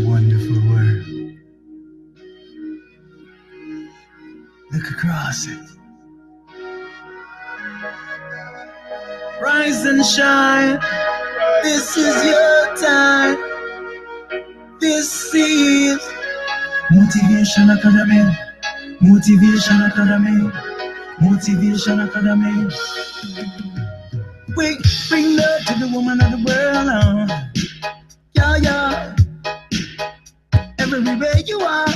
wonderful world. Look across it. Rise and shine. This is your time. This is Motivation Academy. Motivation Academy. Motivation Academy. We bring love to the woman of the world. Yeah, yeah. Everywhere you are.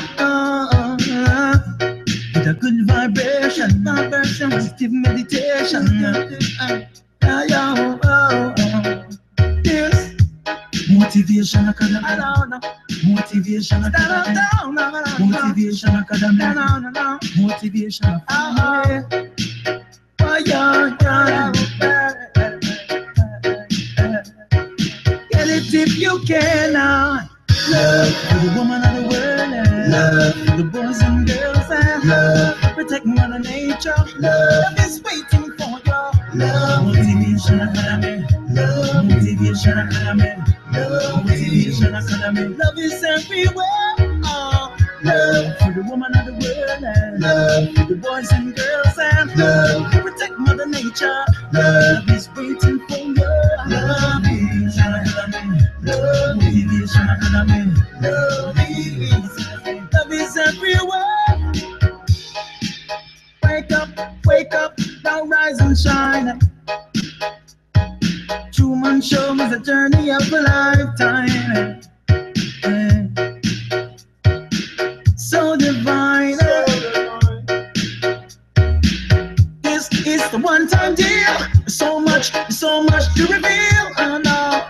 With a good vibration, positive meditation. Yeah, yeah. Yes. Motivation Academy. Motivation Academy. Motivation Academy. Motivation Academy. Oh, yeah, yeah. Get it if you can now. Love for the woman of the world. Love for the boys and girls. Love protect Mother Nature. Love is waiting for you. Love Motivation Academy. Love Motivation Academy. Love Motivation Academy. Love is everywhere. Love for the woman of the world. Love for the boys and girls. Love protect Mother Nature. Love is waiting for you. Love Motivation Academy. Love Motivation Academy. Love is everywhere. Wake up, now rise and shine. Truman Show is a journey of a lifetime. So divine. This is the one-time deal. So much to reveal. Oh no.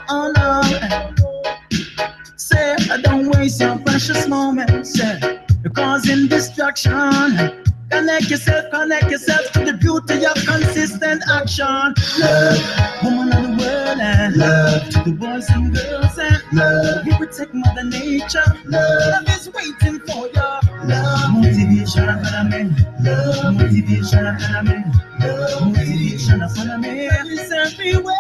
Say, don't waste your precious moments. You're causing distraction. Connect yourself to the beauty of consistent action. Love, woman of the world, and love to the boys and girls, and love. You protect Mother Nature. Love is waiting for you. Love, Motivation Academy. Love, Motivation Academy. Love, Motivation Academy. Love is everywhere.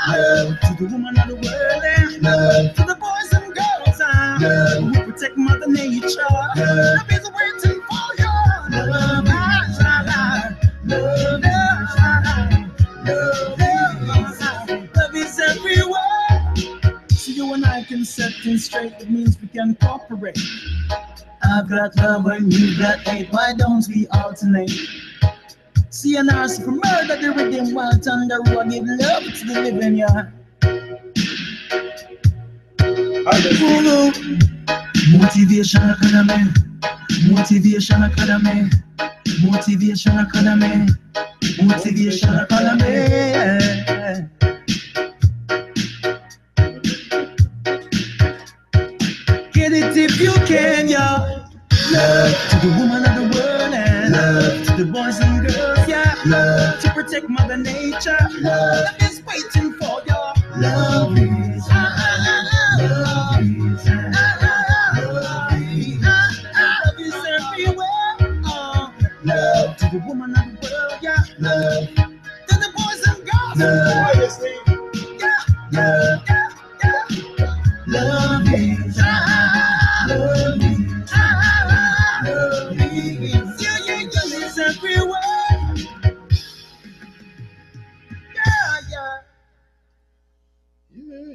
Love to the woman of the world, and love to the boys and girls, and love. You protect Mother Nature. Love is waiting for you. Love is everywhere. So you and I can set things straight. It means we can cooperate. I've got love when you've got hate. Why don't we alternate? See an arse for murder, the rhythm while thunder will give love to the living, yeah. Motivation Academy. Motivation Academy. Motivation Academy. Motivation Academy. Get it if you can, yeah. Love to the woman of the world, and love to the boys and girls, yeah. Love to protect Mother Nature. Love is waiting for you. Love is love to the woman of the world, yeah. Love to the boys and girls. Love, yeah. Love is, love is, love is everywhere.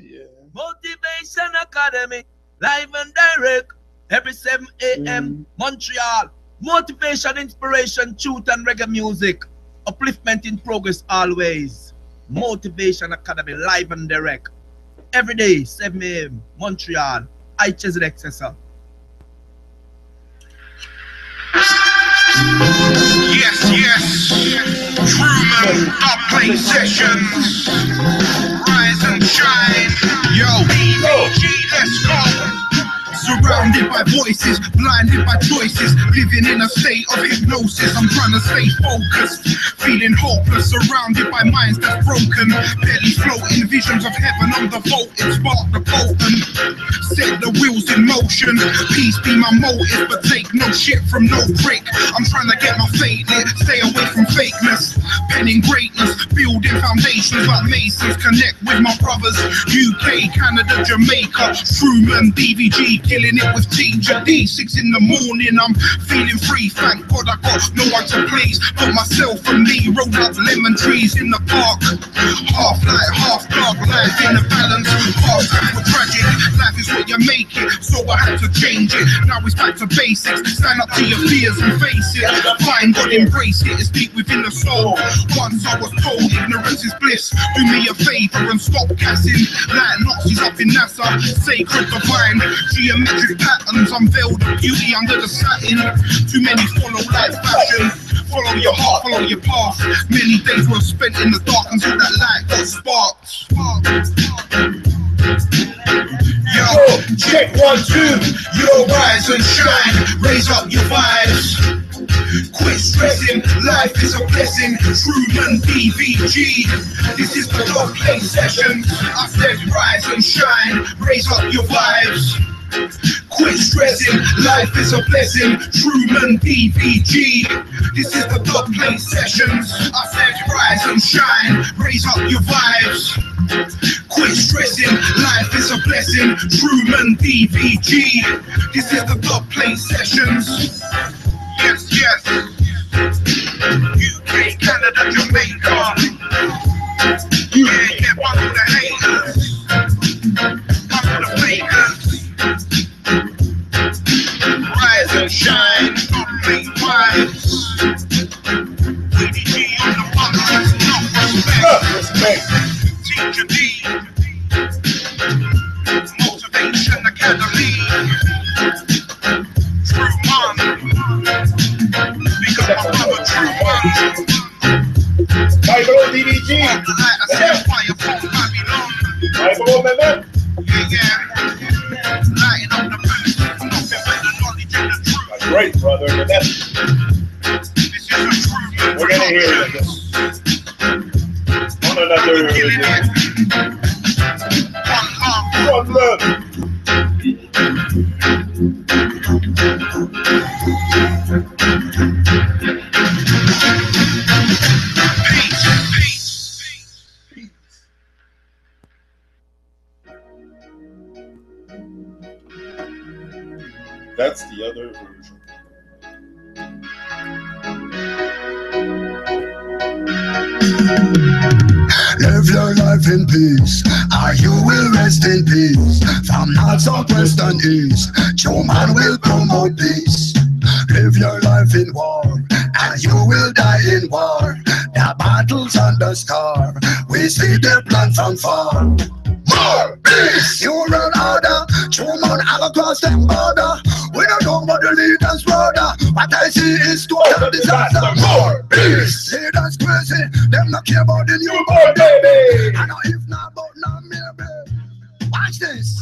Yeah. Motivation Academy, live and direct, every 7 a.m. Montreal. Motivation, inspiration, truth, and reggae music. Upliftment in progress always. Motivation Academy, live and direct. Every day, 7 a.m. Montreal. IHSXSL. Yes. Truman Upplay Sessions. Rise and shine. Yo, BBG, let's go. Surrounded by voices, blinded by choices, living in a state of hypnosis. I'm trying to stay focused, feeling hopeless, surrounded by minds that's broken. Belly floating, visions of heaven on the voltage, spark the potent. set the wheels in motion. Peace be my motive, but take no shit from no prick. I'm trying to get my fate lit, stay away from fakeness. Penning greatness, building foundations like masons. Connect with my brothers, UK, Canada, Jamaica. Truman, DVG, killing it with Teacher D. 6 in the morning, I'm feeling free. Thank God I got no one to please but myself and me. Rolled up lemon trees in the park. Half light, half dark, life in the balance. Half time was tragic, life is what you make it, so I had to change it. Now it's back to basics, stand up to your fears and face it. Find God, embrace it, it's deep within the soul. Once I was told ignorance is bliss. Do me a favor and stop gassing like Nazis up in NASA. Sacred divine, geometric patterns unveil the beauty under the satin. Too many follow like fashion. Follow your heart, follow your path. Many days were spent in the dark until that light got sparked. Yo, check 1, 2. Yo, rise and shine. Raise up your vibes. Quit stressing, life is a blessing. Truman, DVG. This is the Dog Play session. I said rise and shine. Raise up your vibes. Quit stressing, life is a blessing. Truman, DVG. This is the Dog Play sessions. I said rise and shine. Raise up your vibes. Quit stressing, life is a blessing. Truman, DVG. This is the Dog Play sessions. Yes, yes. UK, Canada, Jamaica. Yeah, one of the haters. One of the fakers. Rise and shine, Dog Play vibes. VDG on the podcast, no respect. Teacher D. Motivation Academy. Bible DVG. Bible man. That's great, brother. We're gonna hear it. On another. One love. That's the other version. Live your life in peace, or you will rest in peace. From north, south, west, and east, true man will promote peace. Live your life in war, and you will die in war. The battles and the scar, we see their plan from far. More peace, you run order, true man all across the border. We don't know what the leaders brother. What I see is total disaster. More peace, leaders crazy, them not care about the newborn baby. I know if not about now maybe. Watch this.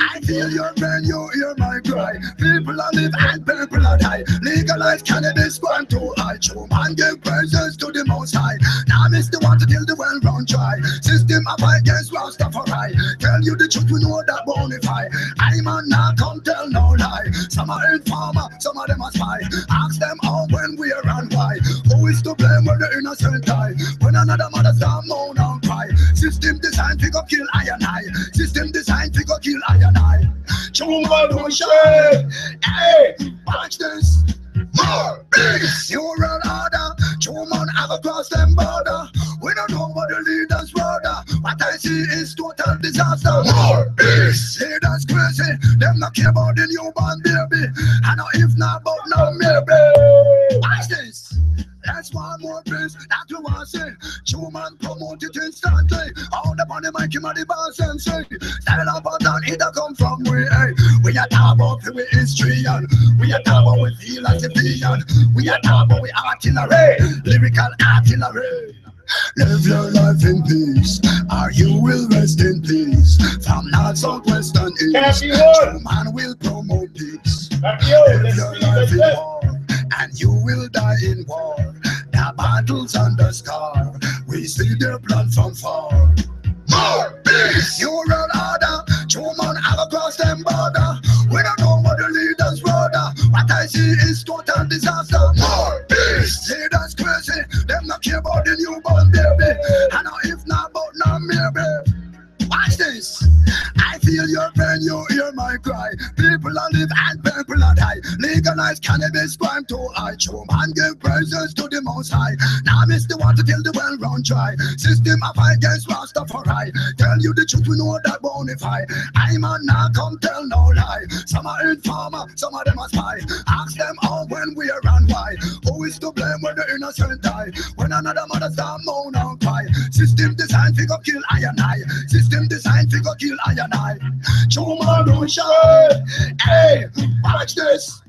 I feel your pain, you hear my cry. People are live and people are die. Legalize cannabis, gone too high. True man give praises to the most high. Now miss the one to kill the well run dry. System of against Rastafari. Tell you the truth, we know that bonify. I man not come tell no lie. Some are informer, some of them are spy. Ask them all when, where and why. Who is to blame when the innocent die? When another mother start moan and cry. System designed to go kill I and I. System designed to go kill I and I. True man don't shame. Hey, watch this. More peace, you run harder. True man have across them border. We don't know what the leaders brother. What I see is total disaster. More peace, leaders crazy. Them not care about the newborn baby. I know if not about now maybe. Watch this. That's one more peace that you want to see. True man promote it instantly. All the money make him a the boss and say. Stand up and down, it come from we. Hey. We are talking about the history and we are talking about with philosophy and we are talking about with artillery, lyrical artillery. Live your life in peace, or you will rest in peace. From north, south, west, and east, true man will promote peace. Live your life in war, and you will die in war. The battles and the scar, we see their plan from far. More peace, you run harder, true man all across them bars. cry. People are live and people are die. Legalize cannabis, crime too high. True man give praises to the most high. Now miss the water till the well run dry. System of against Rastafari. Tell you the truth, we know that bonafide. I'm a now come tell no lie. Some are informer, some of them are spy. Ask them all when, where and why. Who is to blame when the innocent die? When another mother start moan and cry. System design figure kill I and I. System design figure kill I and I. True man don't shine. Hey, watch this.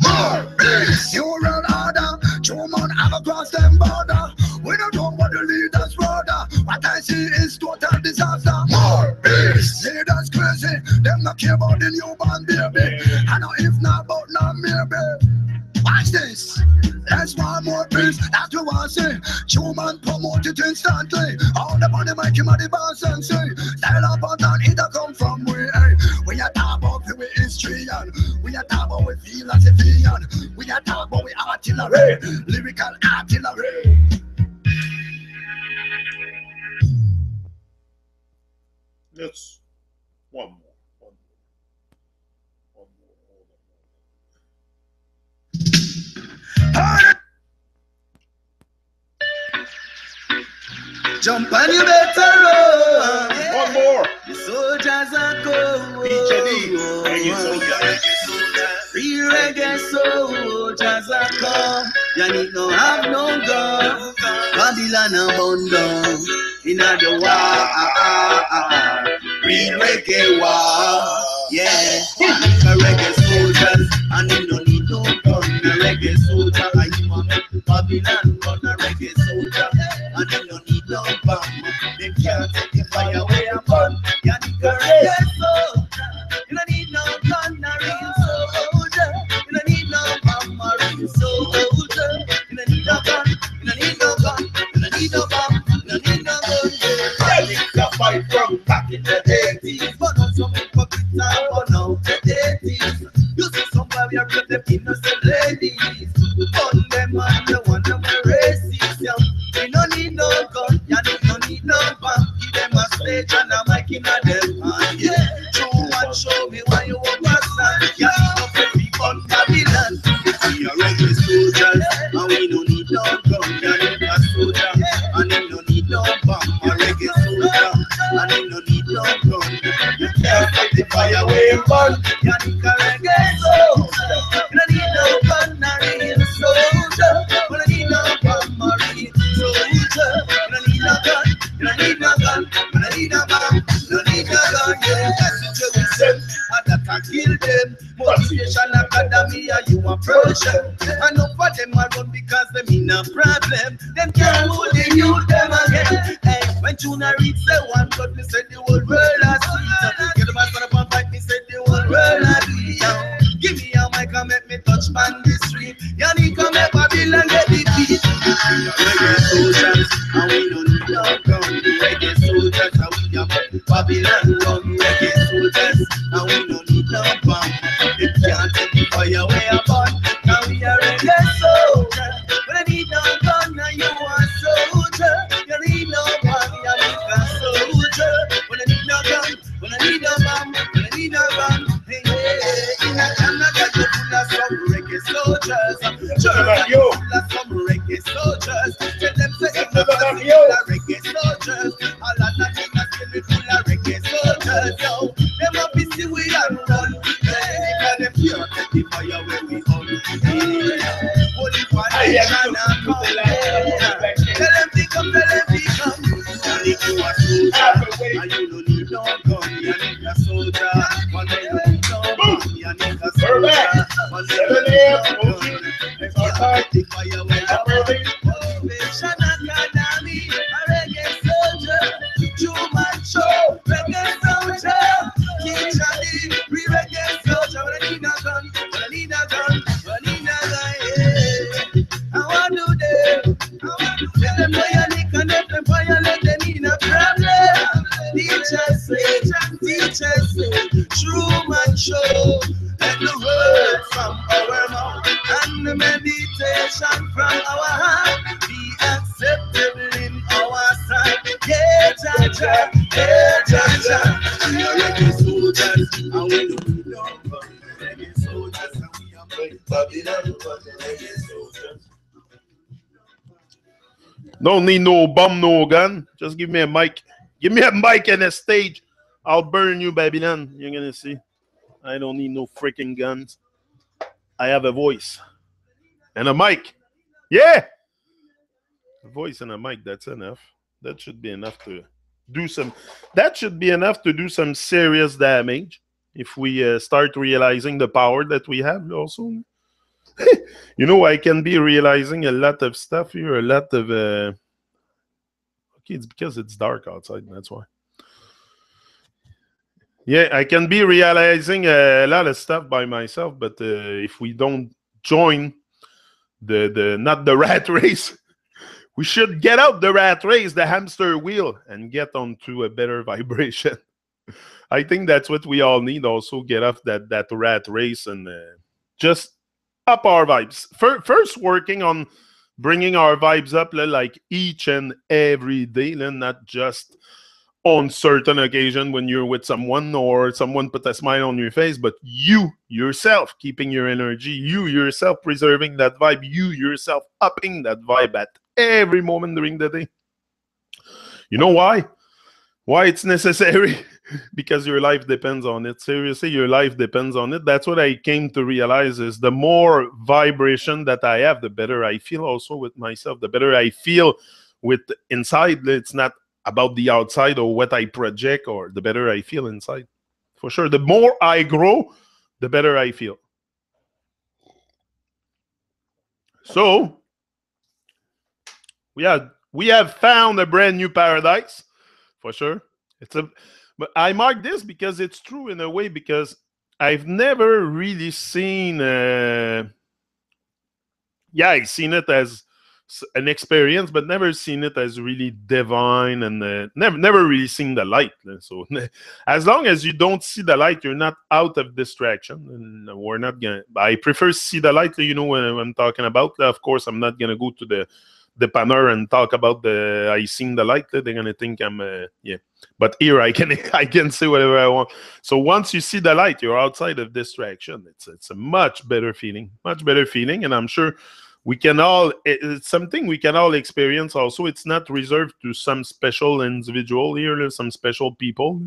More beats. You run harder. True man have across them border. We don't know what the leaders brother. What I see is total disaster. More beats. Leaders crazy. Them not care about the newborn baby. I know if not, but not maybe. Watch this. Let's want more peace. That's what I say. Human promote it instantly. All the money make him at the boss and say, style up and down, it come from where? We are talk about the history and we are talk about we philosophy and we are talk about we artillery, lyrical artillery. Let's one more. Jump and you better run. One more. The soldiers are going. Reggae soldier. Free reggae soldiers are come. You need no have no gun. Babylon and bound down. In the war. Free reggae war. Yeah. Reggae soldiers. And you don't need no gun. Reggae soldier. Babylon gun a reggae soldier. And you don't need no bomb. They can't take the fire away and burn. You need a reggae soldier. You don't need no gun, a real soldier. You don't need no bomb, a real soldier. You don't need no gun. You don't need no gun. You don't need no bomb. You don't need no gun. It's a fight from back in the 80s. But on some hypocrites and burn out the 80s. You see somewhere we are with them innocent ladies. Burn them and the one them racist. You don't need no gun. You don't need no bomb. Give them a stage and a mic in a them hand. Yeah, show and show me why you overstand. You know for people Babylon. We are regular soldiers and we don't need no gun. You need a soldier and you don't need no bomb. A regular soldier and you don't need no gun. You can't fight the fire away and burn. You need a reggae soldier. You don't need no gun, a real soldier. You don't need no bomb, a real soldier. You don't need no gun. You don't need no gun. You don't need no bomb. You don't need no gun. Yeah, that's what you send. And that can kill them. Motivation Academy, you approach them. And no for them I run because them in a problem. Them can't hold the youth them again. Hey, when Juna reads the one God, me said the whole world has seen. Get the man for the fight, me said the whole world has seen. Give me a mic and make me touch man the street. Yannick come make Babylon get the beat. Reggae soldiers, and we don't need no gun. Reggae soldiers, and we are Babylon run. Reggae soldiers, and we don't need no bomb. They can't take the fire away upon. Now we are reggae soldiers. We don't need no gun, now you are soldier. You need no bomb, you need a soldier. We don't need no gun, we don't need no bomb, we don't need no bomb. Hey, in a Canada, you're full of some reggae soldiers. Germany, you're full of some reggae soldiers. Tell them say you're full of reggae soldiers. All of that in a spirit full of reggae soldiers. Yo, them up is the way I run. Because them can't take the fire where we on. Holy fire, and come. Tell them to come, tell them to come. And if you are soldier, and you don't need no gun, you need a soldier. And then you need no gun, you need a soldier. And then you need no gun. If you can't take the fire where you on. Motivation Academy, a reggae soldier. Human show, reggae soldier. King Charlie, we reggae soldier. When I need a gun, when I need a gun, when I need a gun, yeah. I want to do them. I want to do them. Them violate and them violate, they need a problem. Teachers say, true man show. And the word from our mouth and the meditation from our heart be acceptable in our sight. Yeah, Jah Jah, yeah, Jah Jah. We are reggae soldiers and we don't need no Don't need no bomb, no gun. Just give me a mic. Give me a mic and a stage. I'll burn you, Babylon. You're gonna see. I don't need no freaking guns. I have a voice and a mic. Yeah, a voice and a mic. That's enough. That should be enough to do some. That should be enough to do some serious damage if we start realizing the power that we have. Also, you know, I can be realizing a lot of stuff here. A lot of. Okay, it's because it's dark outside. That's why. Yeah, I can be realizing a lot of stuff by myself, but if we don't join the not the rat race, we should get out the rat race, the hamster wheel, and get onto a better vibration. I think that's what we all need. Also, get off that rat race and just up our vibes. First, working on bringing our vibes up like each and every day, not just on certain occasion when you're with someone or someone put a smile on your face, but you yourself keeping your energy, you yourself preserving that vibe, you yourself upping that vibe at every moment during the day. You know why? Why it's necessary? Because your life depends on it. Seriously, your life depends on it. That's what I came to realize is the more vibration that I have, the better I feel also with myself, the better I feel with inside. It's not about the outside or what I project, or the better I feel inside. For sure, the more I grow, the better I feel. So we have found a brand new paradise, for sure. But I mark this because it's true in a way, because I've never really seen. I've seen it as an experience, but never seen it as really divine, and never really seen the light. So as long as you don't see the light, you're not out of distraction, and we're not gonna. I prefer see the light. You know what I'm talking about. Of course, I'm not gonna go to the panel and talk about I seen the light. They're gonna think I'm But here I can say whatever I want. So once you see the light, you're outside of distraction. It's a much better feeling, and I'm sure we can all. It's something we can all experience. Also, it's not reserved to some special individual here, some special people.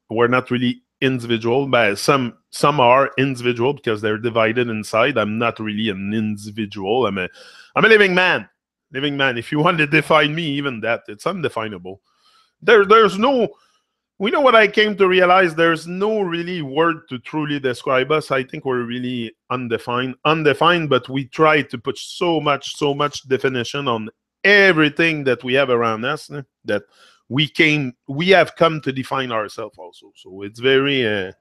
We're not really individual, but some are individual because they're divided inside. I'm not really an individual. I'm a living man. If you want to define me, even that, it's undefinable. There's no. We know what I came to realize. There's no really word to truly describe us. I think we're really undefined, but we try to put so much definition on everything that we have around us, that we have come to define ourselves also. So it's very.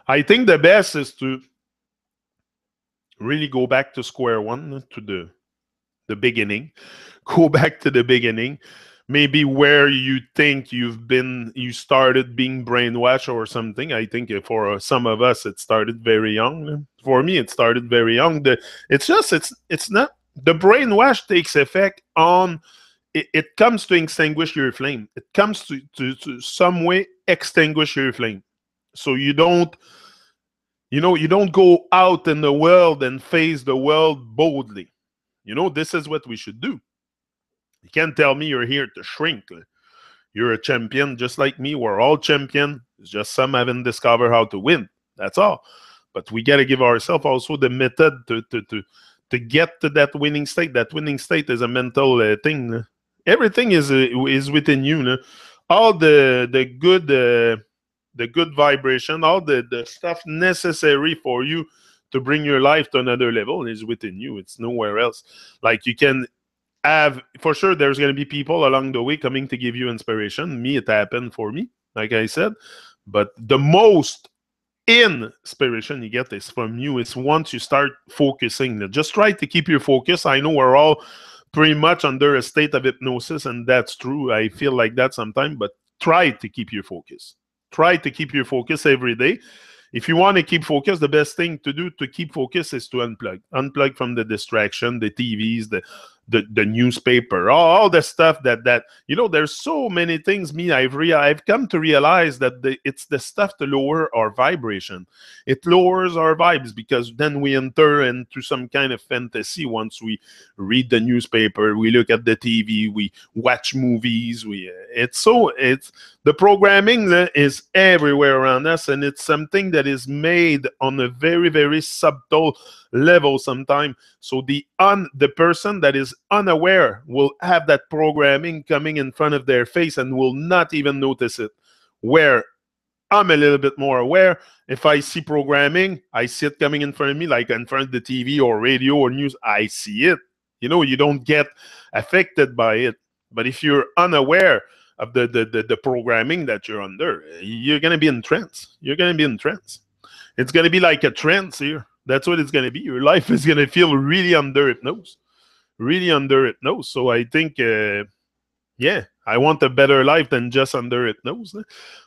I think the best is to really go back to square one, to the beginning. Go back to the beginning, maybe where you think you started being brainwashed or something. I think for some of us it started very young. For me, it started very young. It's not the brainwash takes effect on it comes to extinguish your flame. It comes to some way extinguish your flame. So you don't go out in the world and face the world boldly. This is what we should do. You can't tell me you're here to shrink. You're a champion just like me. We're all champion. It's just some haven't discovered how to win. That's all. But we got to give ourselves also the method to get to that winning state. That winning state is a mental thing. Everything is within you. All the good vibration, all the stuff necessary for you to bring your life to another level is within you. It's nowhere else. Like you can have, for sure, there's going to be people along the way coming to give you inspiration. It happened for me, like I said. But the most inspiration you get is from you. It's once you start focusing. Just try to keep your focus. I know we're all pretty much under a state of hypnosis, and that's true. I feel like that sometimes, but try to keep your focus. Try to keep your focus every day. If you want to keep focus, the best thing to do to keep focus is to unplug. Unplug from the distraction, the TVs, the newspaper, all the stuff that there's so many things. I've come to realize that it's the stuff to lower our vibration. It lowers our vibes because then we enter into some kind of fantasy. Once we read the newspaper, we look at the TV, we watch movies, it's the programming is everywhere around us, and it's something that is made on a very, very subtle level sometimes. So the person that is unaware will have that programming coming in front of their face and will not even notice it. Where I'm a little bit more aware. If I see programming, I see it coming in front of me, like in front of the TV or radio or news, I see it. You don't get affected by it. But if you're unaware of the programming that you're under, you're going to be in trance. You're going to be in trance. It's going to be like a trance here. That's what it's going to be. Your life is going to feel really under hypnosis. Really under hypnosis. So I think, I want a better life than just under hypnosis.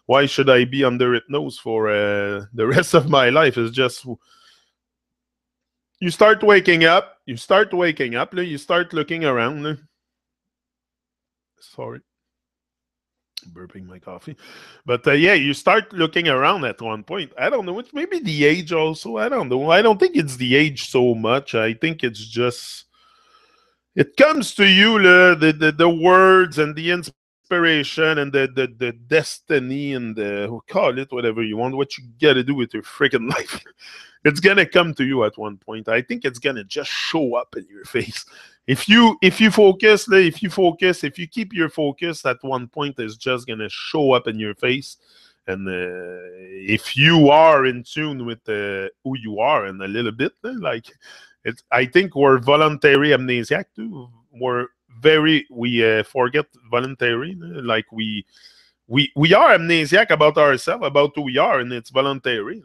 Why should I be under hypnosis for the rest of my life? It's just, you start waking up. You start looking around. Sorry. Burping my coffee. But you start looking around at one point. I don't know. It's maybe the age also. I don't know. I don't think it's the age so much. I think it's just, it comes to you, the words and the inspiration and the destiny and call it whatever you want, what you got to do with your freaking life. It's going to come to you at one point. I think it's going to just show up in your face. If you focus, if you keep your focus, at one point, it's just going to show up in your face. And if you are in tune with who you are, and a little bit, I think we're voluntary amnesiac too. We forget voluntary. Like we are amnesiac about ourselves, about who we are, and it's voluntary.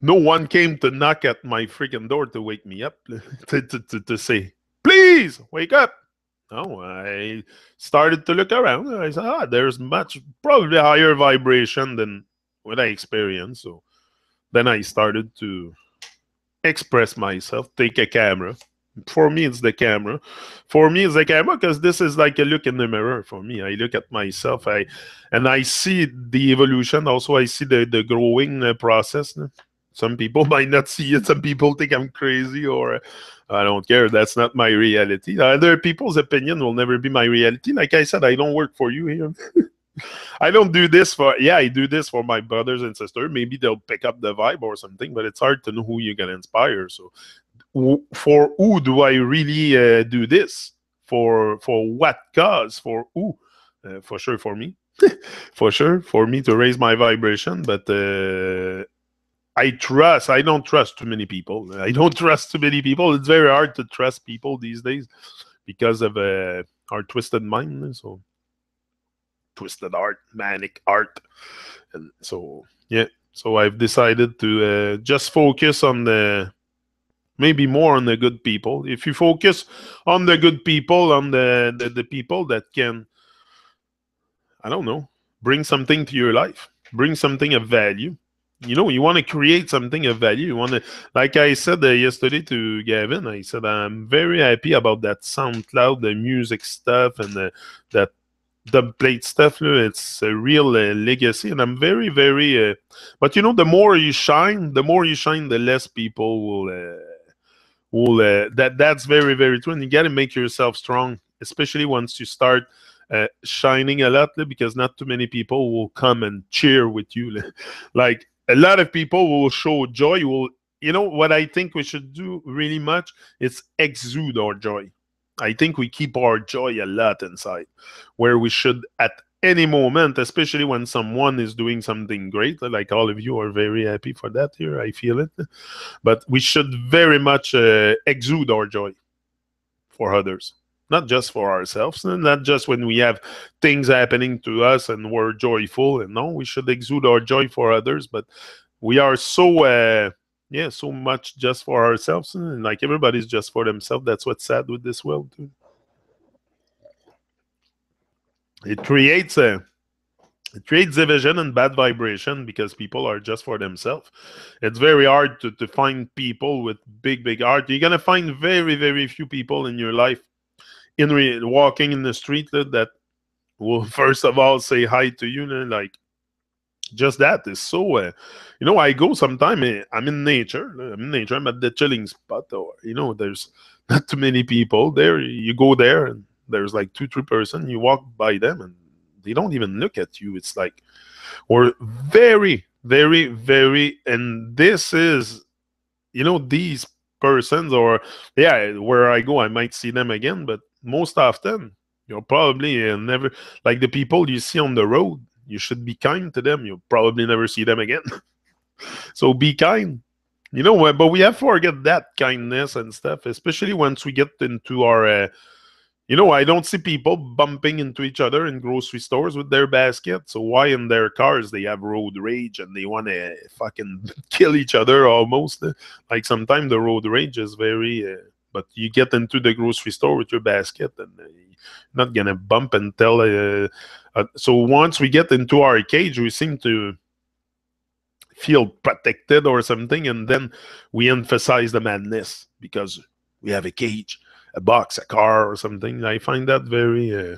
No one came to knock at my freaking door to wake me up to say, please wake up. No, I started to look around. I said, there's probably higher vibration than what I experienced. So then I started to express myself, take a camera. For me, it's the camera. Because this is like a look in the mirror for me. I look at myself, and I see the evolution. Also, I see the growing process. Some people might not see it. Some people think I'm crazy, or I don't care. That's not my reality. Other people's opinion will never be my reality. Like I said, I don't work for you here. I don't do this I do this for my brothers and sisters. Maybe they'll pick up the vibe or something, but it's hard to know who you're going to inspire. So for who do I really do this? For what cause? For who? For sure for me. For sure for me to raise my vibration. But I don't trust too many people. It's very hard to trust people these days because of our twisted mind. So twisted art, manic art. And so, so I've decided to just focus on maybe more on the good people. If you focus on the good people, on the people that can, I don't know, bring something to your life, bring something of value. You want to create something of value. You want to, like I said yesterday to Gavin, I said, I'm very happy about that SoundCloud, the music stuff, and that dub plate stuff. It's a real legacy. And I'm very, very, but the more you shine, the less people that's very, very true. And you got to make yourself strong, especially once you start shining a lot, because not too many people will come and cheer with you. Like, a lot of people will show joy. What I think we should do really much is exude our joy. I think we keep our joy a lot inside, where we should, at any moment, especially when someone is doing something great, like all of you are very happy for that here, I feel it. But we should very much exude our joy for others. Not just for ourselves, and not just when we have things happening to us and we're joyful. And no, we should exude our joy for others. But we are so much just for ourselves, and like everybody's just for themselves. That's what's sad with this world too. It creates It creates division and bad vibration because people are just for themselves. It's very hard to find people with big heart. You're gonna find very few people in your life walking in the street that will first of all say hi to you. Like just that is so. I go sometime. I'm in nature. I'm at the chilling spot, or there's not too many people there. You go there, and there's like 2-3 person. You walk by them, and they don't even look at you. It's like we're very, and this is these persons, or yeah, where I go, I might see them again, but most often you'll probably never, like the people you see on the road. You should be kind to them. You'll probably never see them again. So be kind. But we have to forget that kindness and stuff, especially once we get into our. I don't see people bumping into each other in grocery stores with their basket. So why in their cars they have road rage and they want to fucking kill each other almost? Like sometimes the road rage is very. But you get into the grocery store with your basket and you're not gonna bump and tell. So once we get into our cage, we seem to feel protected or something, and then we emphasize the madness because we have a cage, a box, a car, or something. I find that very.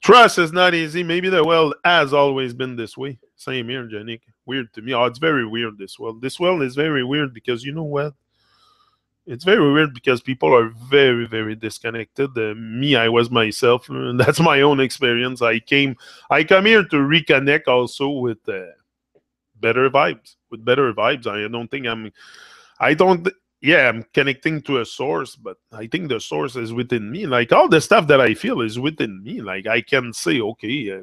Trust is not easy. Maybe the world has always been this way. Same here, Janik. Weird to me. Oh, it's very weird, this world. This world is very weird because you know what? It's very weird because people are very disconnected. Me, I was myself. That's my own experience. I come here to reconnect also with better vibes. With better vibes. I don't, yeah, I'm connecting to a source, but I think the source is within me. Like all the stuff that I feel is within me. Like I can say, okay,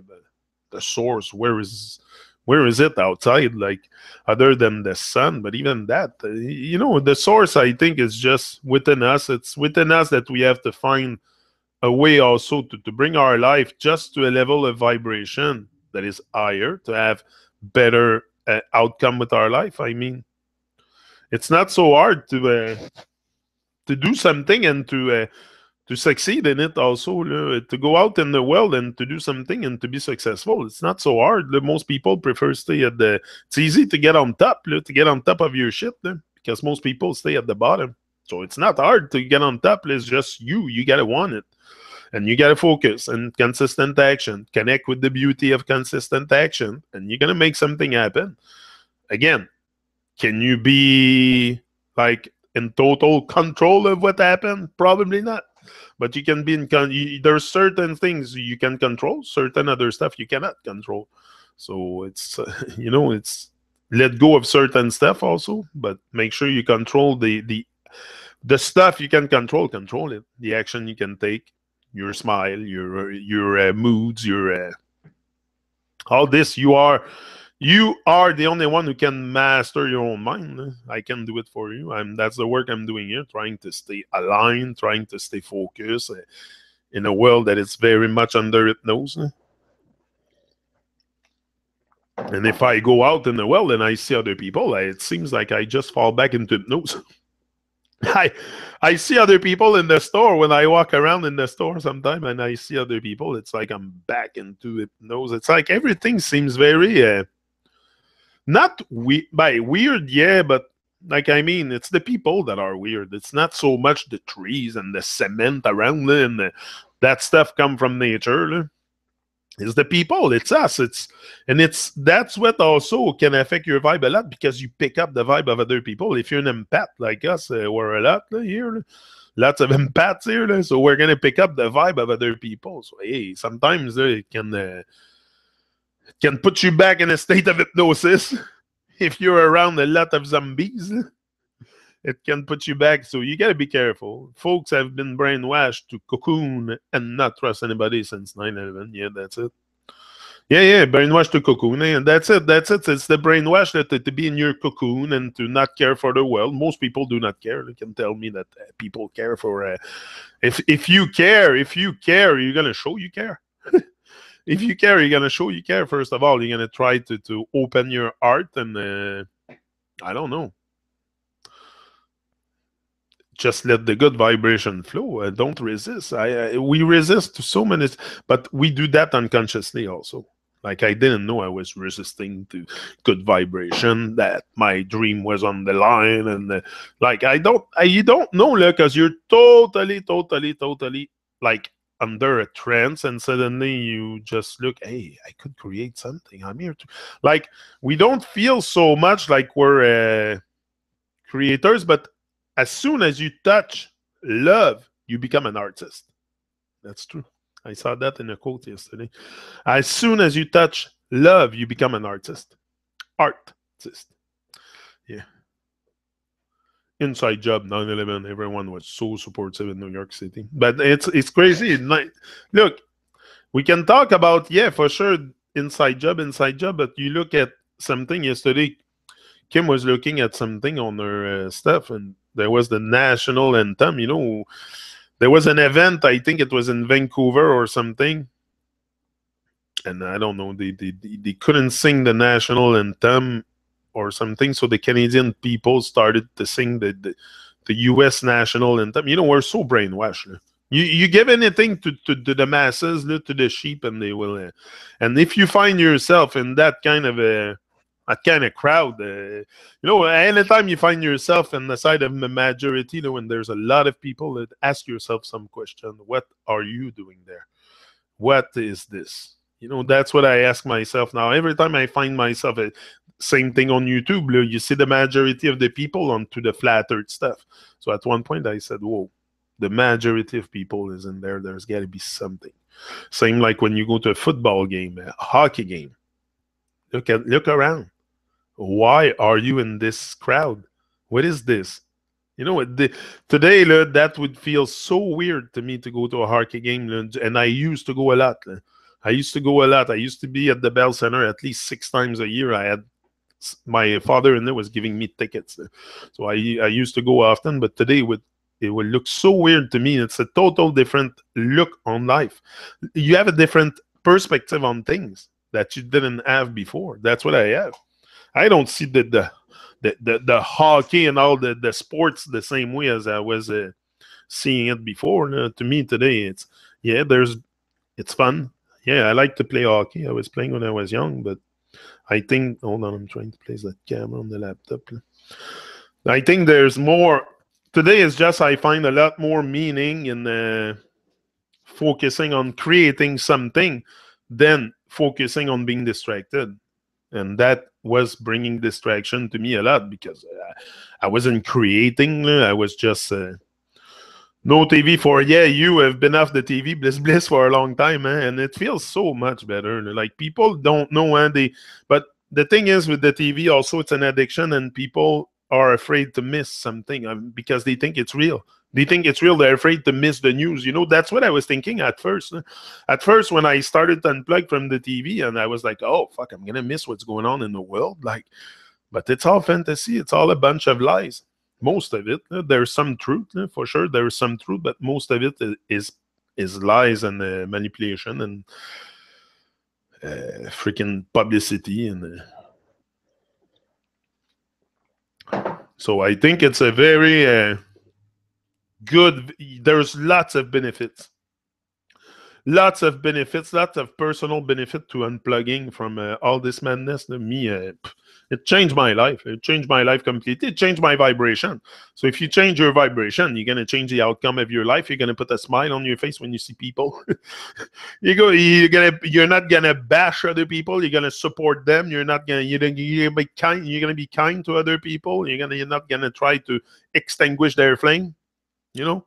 the source, where is it outside, like other than the sun? But even that, the source, I think, is just within us. It's within us that we have to find a way also to bring our life just to a level of vibration that is higher, to have better outcome with our life. I mean, it's not so hard to do something and to succeed in it also, to go out in the world and to do something and to be successful. It's not so hard. Most people prefer stay at the. It's easy to get on top, to get on top of your shit, because most people stay at the bottom. So it's not hard to get on top. It's just you gotta want it, and you gotta focus and consistent action. Connect with the beauty of consistent action, and you're gonna make something happen. Again, can you be like in total control of what happened? Probably not. But you can be there's certain things you can control, certain other stuff you cannot control. So it's it's let go of certain stuff also, but make sure you control the stuff you can control. Control it. The action you can take, your smile, your moods, your all this. You are the only one who can master your own mind. I can do it for you. That's the work I'm doing here, trying to stay aligned, trying to stay focused in a world that is very much under hypnosis. And if I go out in the world and I see other people, it seems like I just fall back into hypnosis. I see other people in the store when I walk around in the store sometime, and I see other people. It's like I'm back into hypnosis. It's like everything seems very. Not by weird, yeah, but like I mean, it's the people that are weird. It's not so much the trees and the cement around them, and that stuff come from nature. It's the people. It's us. That's what also can affect your vibe a lot because you pick up the vibe of other people. If you're an empath like us, we're a lot here. Lots of empaths here, so we're gonna pick up the vibe of other people. So hey, sometimes it can put you back in a state of hypnosis. If you're around a lot of zombies, it can put you back. So you got to be careful. Folks have been brainwashed to cocoon and not trust anybody since 9/11. Yeah, that's it. Yeah, brainwashed to cocoon. And that's it. It's the brainwash to be in your cocoon and to not care for the world. Most people do not care. They can tell me that people care for... if you care, you're going to show you care. If you care, you're going to show you care. First of all, you're going to try to open your heart and, I don't know, just let the good vibration flow. Don't resist. We resist to so many, but we do that unconsciously also. Like I didn't know I was resisting to good vibration, that my dream was on the line, and like you don't know, because you're totally like under a trance, and suddenly you just look, hey, I could create something. I'm here to, like, we don't feel so much like we're creators, but as soon as you touch love, you become an artist. That's true. I saw that in a quote yesterday. As soon as you touch love, you become an artist. Artist. Yeah. Inside job, 9/11. Everyone was so supportive in New York City. But it's crazy. Look, we can talk about, yeah, for sure, inside job, but you look at something yesterday. Kim was looking at something on her stuff, and there was the national anthem. You know, there was an event, I think it was in Vancouver or something, and I don't know, they couldn't sing the national anthem or something, so the Canadian people started to sing the U.S. national anthem. You know, we're so brainwashed. You give anything to the masses, to the sheep, and they will. And if you find yourself in that kind of crowd, you know, anytime you find yourself in the side of the majority, you know, when there's a lot of people, ask yourself some question: what are you doing there? What is this? You know, that's what I ask myself now. Every time I find myself, same thing on YouTube, you see the majority of the people onto the flat earth stuff. So at one point I said, whoa, the majority of people is in there. There's got to be something. Same like when you go to a football game, a hockey game. Look around. Why are you in this crowd? What is this? You know what? Today, that would feel so weird to me to go to a hockey game, and I used to go a lot. I used to be at the Bell Center at least 6 times a year. I had my father-in-law was giving me tickets, so I used to go often. But today, it would look so weird to me. It's a total different look on life. You have a different perspective on things that you didn't have before. That's what I have. I don't see the hockey and all the sports the same way as I was seeing it before. To me today, it's fun. Yeah, I like to play hockey. I was playing when I was young, but I think, hold on, I'm trying to place that camera on the laptop. I think there's more. Today is just, I find a lot more meaning in focusing on creating something than focusing on being distracted. And that was bringing distraction to me a lot, because I wasn't creating. I was just no TV for, you have been off the TV, bliss for a long time, and it feels so much better. Like, people don't know, but the thing is with the TV also, it's an addiction, and people are afraid to miss something because they think it's real. They're afraid to miss the news. You know, that's what I was thinking at first. At first, when I started to unplug from the TV, and I was like, oh, fuck, I'm going to miss what's going on in the world. Like, but it's all fantasy. It's all a bunch of lies. Most of it, there's some truth, for sure. There's some truth, but most of it is lies and manipulation and freaking publicity. And so I think it's a very... good. There's lots of benefits, lots of personal benefit to unplugging from all this madness. It changed my life. It changed my life completely. It changed my vibration. So if you change your vibration, you're gonna change the outcome of your life. You're gonna put a smile on your face when you see people. You're not gonna bash other people. You're gonna support them. You're gonna be kind. You're gonna be kind to other people. You're not gonna try to extinguish their flame. You know,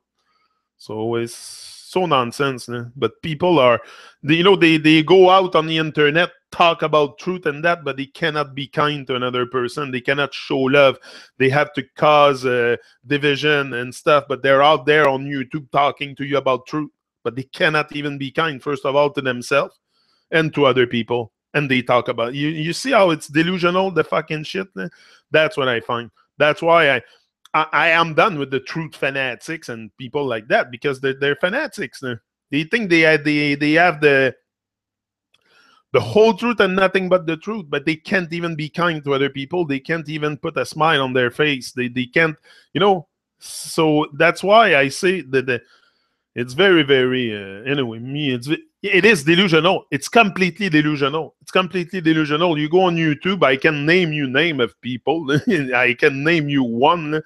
so it's so nonsense. But people are, they go out on the internet, talk about truth and that, but they cannot be kind to another person. They cannot show love. They have to cause division and stuff. But they're out there on YouTube talking to you about truth, but they cannot even be kind, first of all, to themselves and to other people. And they talk about you see how it's delusional, the fucking shit. That's what I find. That's why I am done with the truth fanatics and people like that, because they're fanatics. They think they have the whole truth and nothing but the truth, but they can't even be kind to other people. They can't even put a smile on their face. They can't, So that's why I say that It's very, very, anyway, it is delusional. It's completely delusional. It's completely delusional. You go on YouTube, I can name you name of people. I can name you one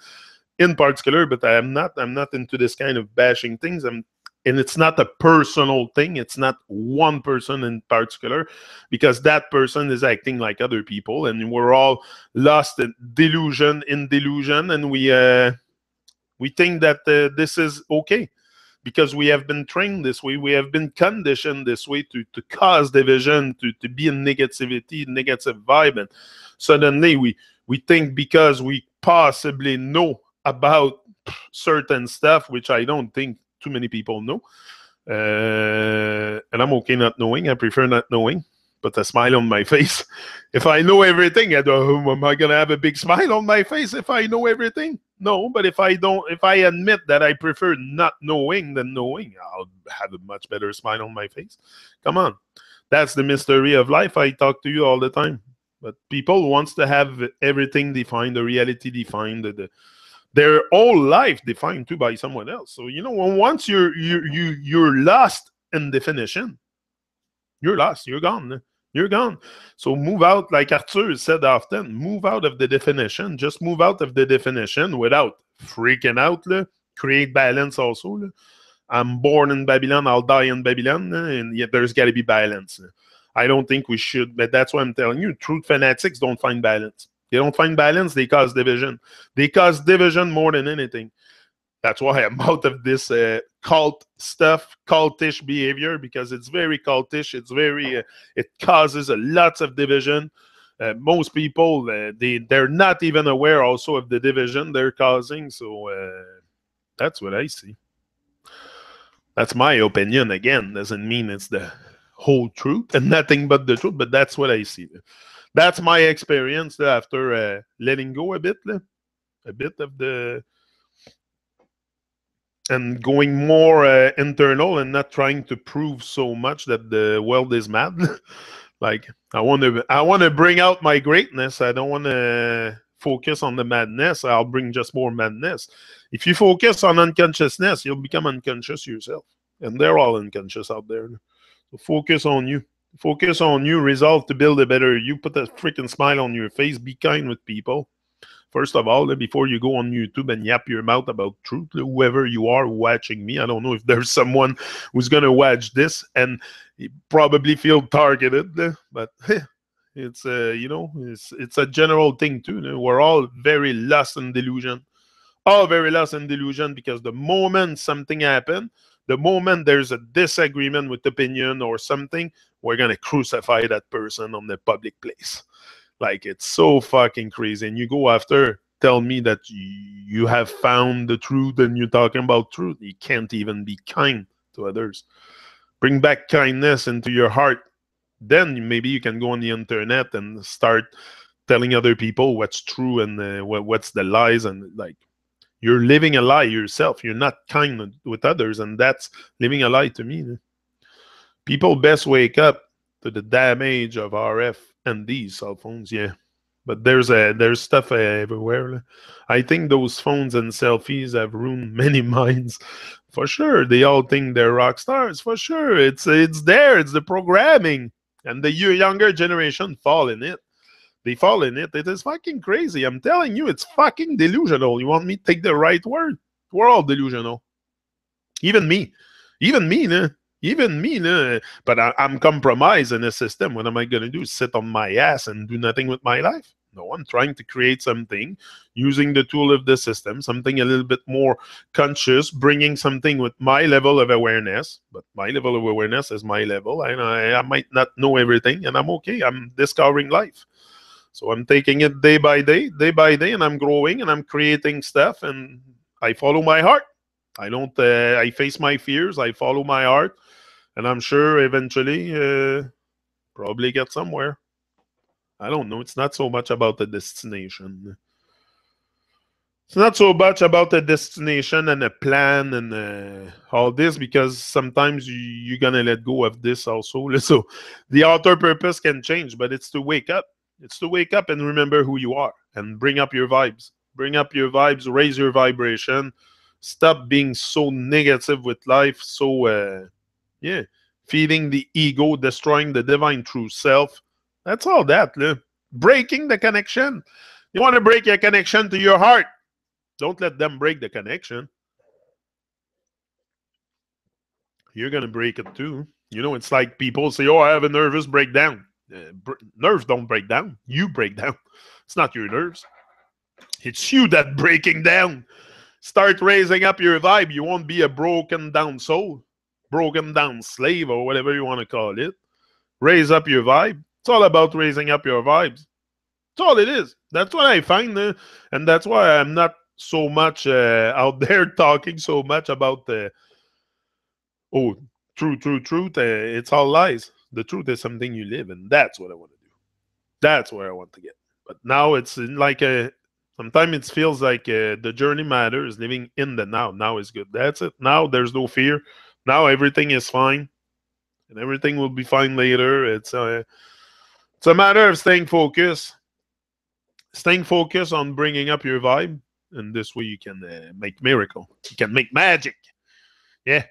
in particular, but I'm not into this kind of bashing things. And it's not a personal thing. It's not one person in particular, because that person is acting like other people, and we're all lost in delusion, and we think that this is okay, because we have been trained this way, we have been conditioned this way to cause division, to be in negativity, negative vibe, and suddenly we think because we possibly know about certain stuff, which I don't think too many people know, and I'm okay not knowing. I prefer not knowing. Put a smile on my face. If I know everything, am I gonna have a big smile on my face if I know everything? No, but if I admit that I prefer not knowing than knowing, I'll have a much better smile on my face. Come on. That's the mystery of life. I talk to you all the time. But people wants to have everything defined, the reality defined, their whole life defined too by someone else. So once you're lost in definition, you're lost. You're gone. You're gone. So move out, like Arthur said often, move out of the definition. Just move out of the definition without freaking out. Create balance also. I'm born in Babylon, I'll die in Babylon, and yet there's got to be balance. I don't think we should, but that's why I'm telling you, truth fanatics don't find balance. They don't find balance, they cause division. They cause division more than anything. That's why I'm out of this cult stuff, cultish behavior, because it's very cultish. It's very, it causes a lots of division. Most people, they're not even aware also of the division they're causing. So that's what I see. That's my opinion. Again, doesn't mean it's the whole truth and nothing but the truth, but that's what I see. That's my experience after letting go a bit of the, and going more internal and not trying to prove so much that the world is mad. Like I want to bring out my greatness. I don't want to focus on the madness. I'll bring just more madness. If you focus on unconsciousness, you'll become unconscious yourself, and they're all unconscious out there. So focus on you. Focus on you. Resolve to build a better you. Put a freaking smile on your face. Be kind with people. First of all, before you go on YouTube and yap your mouth about truth, whoever you are watching me, I don't know if there's someone who's going to watch this and probably feel targeted, but it's, it's a general thing too. We're all very lost in delusion. All very lost in delusion, because the moment something happens, the moment there's a disagreement with opinion or something, we're going to crucify that person on the public place. Like, it's so fucking crazy. And you go after, tell me that you have found the truth and you're talking about truth. You can't even be kind to others. Bring back kindness into your heart. Then maybe you can go on the internet and start telling other people what's true and what's the lies. And like, you're living a lie yourself. You're not kind with others. And that's living a lie to me. People best wake up to the damage of RF and these cell phones, yeah. But there's stuff everywhere. I think those phones and selfies have ruined many minds. For sure. They all think they're rock stars. For sure. It's there. It's the programming. And the younger generation fall in it. They fall in it. It is fucking crazy. I'm telling you, it's fucking delusional. You want me to take the right word? We're all delusional. Even me. Even me, but I'm compromised in a system. What am I going to do? Sit on my ass and do nothing with my life? No, I'm trying to create something using the tool of the system, something a little bit more conscious, bringing something with my level of awareness. But my level of awareness is my level. I might not know everything, and I'm okay. I'm discovering life. So I'm taking it day by day, and I'm growing, and I'm creating stuff, and I follow my heart. I don't, I face my fears. I follow my heart. And I'm sure eventually probably get somewhere. I don't know. It's not so much about the destination. It's not so much about the destination and a plan and all this, because sometimes you're going to let go of this also. So the outer purpose can change, but it's to wake up. It's to wake up and remember who you are and bring up your vibes. Bring up your vibes, raise your vibration. Stop being so negative with life. So, yeah, feeding the ego, destroying the divine true self. That's all that. Breaking the connection. You want to break your connection to your heart. Don't let them break the connection. You're going to break it too. You know, it's like people say, oh, I have a nervous breakdown. Nerves don't break down. You break down. It's not your nerves. It's you that breaking down. Start raising up your vibe. You won't be a broken down soul, broken down slave, or whatever you want to call it. Raise up your vibe. It's all about raising up your vibes. That's all it is. That's what I find. And that's why I'm not so much out there talking so much about oh, truth. It's all lies. The truth is something you live, and that's what I want to do. That's where I want to get. But now it's like sometimes it feels like the journey matters. Living in the now. Now is good. That's it. Now there's no fear. Now everything is fine, and everything will be fine later. It's a matter of staying focused. Staying focused on bringing up your vibe, and this way you can make miracle. You can make magic. Yeah.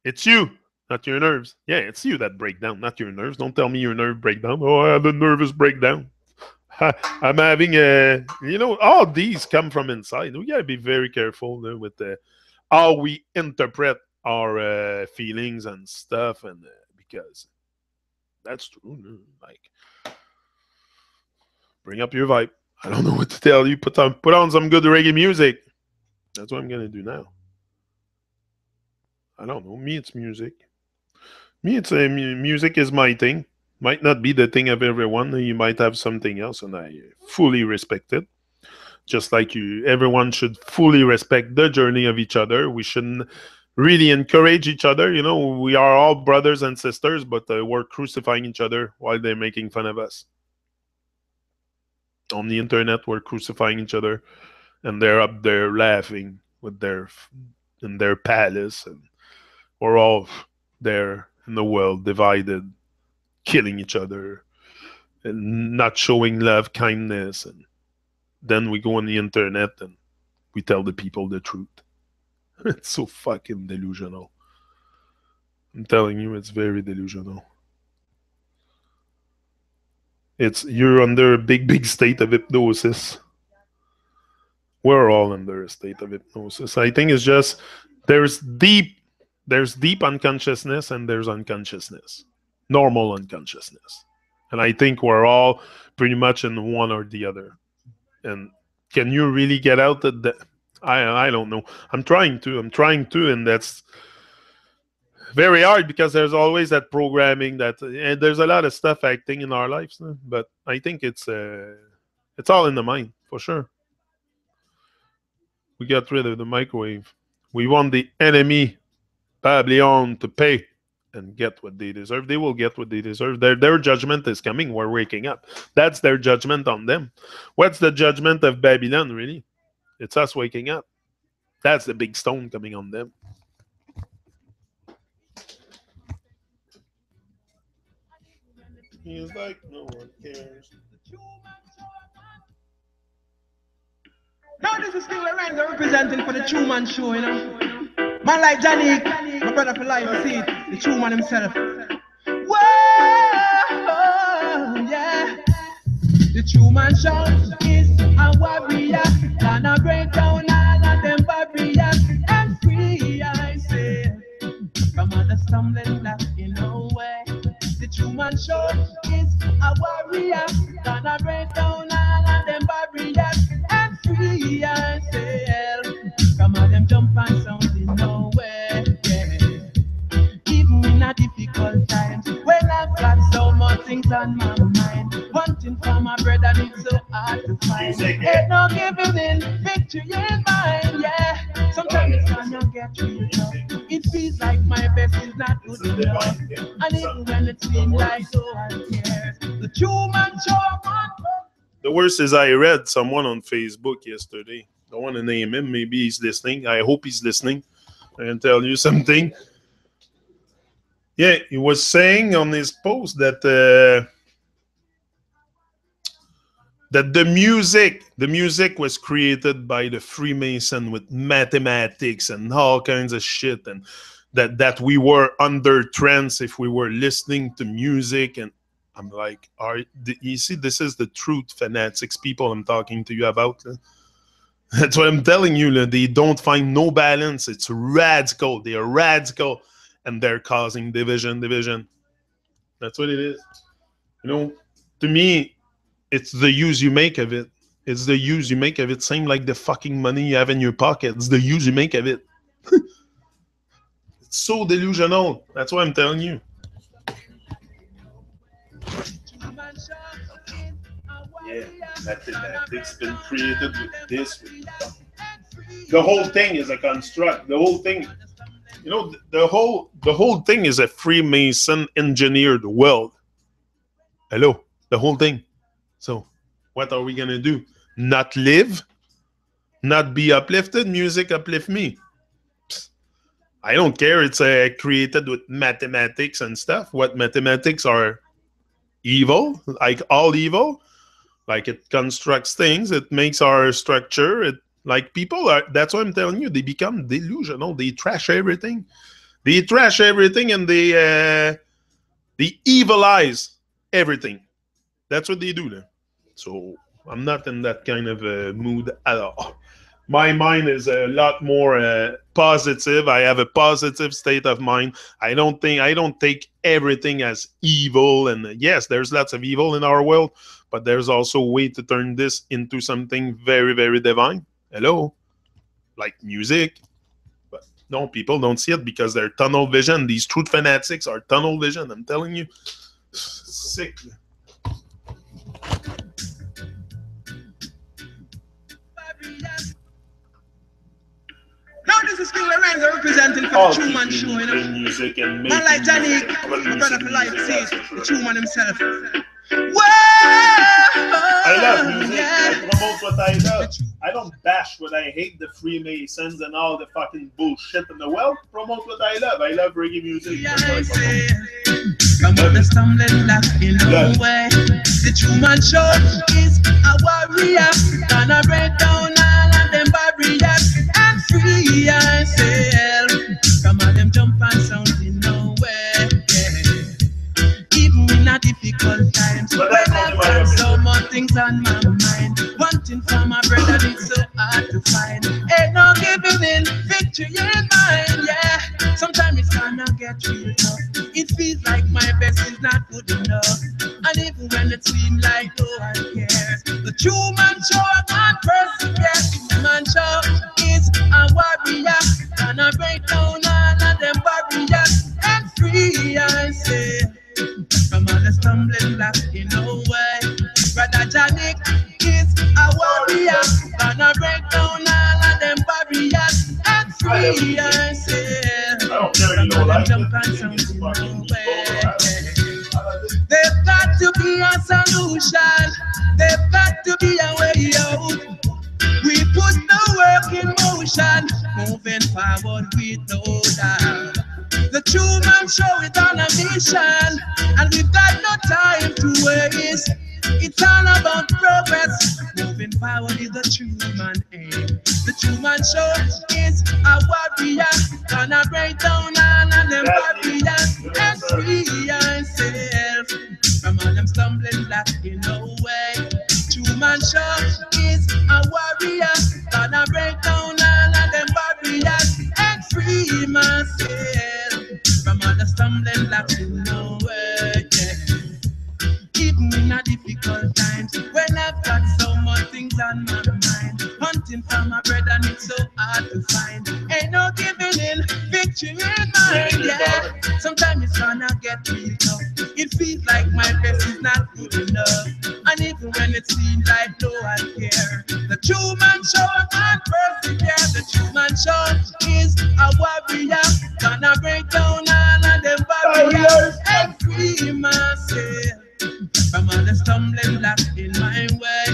It's you, not your nerves. Yeah, it's you that break down, not your nerves. Don't tell me your nerve breakdown. Oh, I have a nervous breakdown. I'm having all these come from inside. We gotta be very careful with how we interpret our feelings and stuff, and because that's true. Like, bring up your vibe. I don't know what to tell you. Put on some good reggae music. That's what I'm gonna do now. I don't know. Me, it's music. Me, it's music is my thing. Might not be the thing of everyone. You might have something else, and I fully respect it. Just like everyone should fully respect the journey of each other. We shouldn't really encourage each other. You know, we are all brothers and sisters, but we're crucifying each other while they're making fun of us. On the internet, we're crucifying each other, and they're up there laughing in their palace, and we're all there in the world divided, killing each other, and not showing love, kindness, and then we go on the internet and we tell the people the truth. It's so fucking delusional. I'm telling you, it's very delusional. You're under a big state of hypnosis. We're all under a state of hypnosis. I think it's just there's deep unconsciousness and there's unconsciousness, normal unconsciousness, and I think we're all pretty much in one or the other. And can you really get out of the? I don't know. I'm trying to, and that's very hard because there's always that programming and there's a lot of stuff acting in our lives. But I think it's all in the mind for sure. We got rid of the microwave. We want the enemy, Babylon, to pay and get what they deserve. They will get what they deserve. Their judgment is coming. We're waking up. That's their judgment on them. What's the judgment of Babylon, really? It's us waking up. That's the big stone coming on them. He's like, no one cares. Now this is still Lorenzo representing for the True Man Show, you know. Man like Janik, my brother for life, see it, the True Man himself. Whoa, yeah. The True Man Show is a warrior, gonna break down all of them barriers and free, I say. From all the stumbling block in no way. The True Man Show is a warrior, gonna break down all of them barriers and free, I say. From all them jump and sound in no way, yeah. Even in a difficult times, when I've got so much things on my mind, wanting for my brother it's so hard to find. Ain't no giving in, victory is mine, yeah. Sometimes it's gonna get real tough. It feels like my best is not good enough. And even when it seems like no one cares, the True Man Show. The worst is I read someone on Facebook yesterday. I don't want to name him. Maybe he's listening. I hope he's listening. I can tell you something. Yeah, he was saying on his post that that the music was created by the Freemason with mathematics and all kinds of shit, and that we were under trance if we were listening to music. And I'm like, you see, this is the truth fanatics people I'm talking to you about. That's what I'm telling you. They don't find no balance. It's radical. They are radical, and they're causing division. That's what it is. To me, it's the use you make of it. It's the use you make of it. Same like the fucking money you have in your pocket. It's the use you make of it. It's so delusional. That's what I'm telling you. Yeah, mathematics been created with this. The whole thing is a construct. The whole thing, the whole thing is a Freemason engineered world. Hello, the whole thing. So, what are we gonna do? Not live? Not be uplifted? Music uplift me. I don't care. It's created with mathematics and stuff. What mathematics are evil, like all evil. Like it constructs things. It makes our structure. Like people are. That's what I'm telling you. They become delusional. They trash everything. And they evilize everything. That's what they do then. So I'm not in that kind of mood at all. My mind is a lot more positive. I have a positive state of mind. I don't take everything as evil. And yes, there's lots of evil in our world, but there's also a way to turn this into something very, very divine. Hello? Like music. But no, people don't see it because they're tunnel vision. These truth fanatics are tunnel vision. I'm telling you. Sick. Now this is King Lorenzo representing for the True Man Show, Music and man like Johnny, my brother for life, says the True Man himself. Whoa! I love music. Yeah. I promote what I love. I don't bash what I hate, the Freemasons and all the fucking bullshit in the world. Promote what I love. I love reggae music. Yeah, I say, come on, the stumbling block in no way. The True Man Show is a warrior. Gonna break down all of them barriers and free ourselves. Come on, them jump and sound in no way. Yeah. Even in a difficult times, when I've got so much things on my mind. Wanting for my brother, it's so hard to find. Ain't no giving in, victory in mind, yeah. Sometimes it's gonna get real tough. It feels like my best is not good enough. And even when it seems like no one cares, the True Man Show can't persevere. True Man Show is a warrior. Gonna break down all of them barriers and free ourselves from all the stumbling blocks in no way. Brother Johnny is a warrior. Gonna break down all of them barriers and free ourselves from all them jump and sounds in no way. There's got to be a solution. There's got to be a way out. We put the work in motion, moving forward with no doubt. The True Man Show is on a mission, and we've got no time to waste. It's all about progress. Moving forward is the True Man aim. The True Man Show is a warrior. Gonna break down all of them barriers and free ourselves from all them stumbling blocks in no way. True Man Show is a warrior. Gonna break down all of them barriers and free myself from all the stumbling blocks in no way. Yeah. Even in a difficult times, when I've got so much things on my mind, hunting for my bread and it's so hard to find. Ain't no giving in, victory in mind, yeah. Sometimes it's gonna get real tough. It feels like my best is not good enough. And even when it seems like no one cares, the True Man Show can't persevere. The True Man Show is a warrior. Gonna break down all of them barriers and free myself from all the stumbling blocks in my way.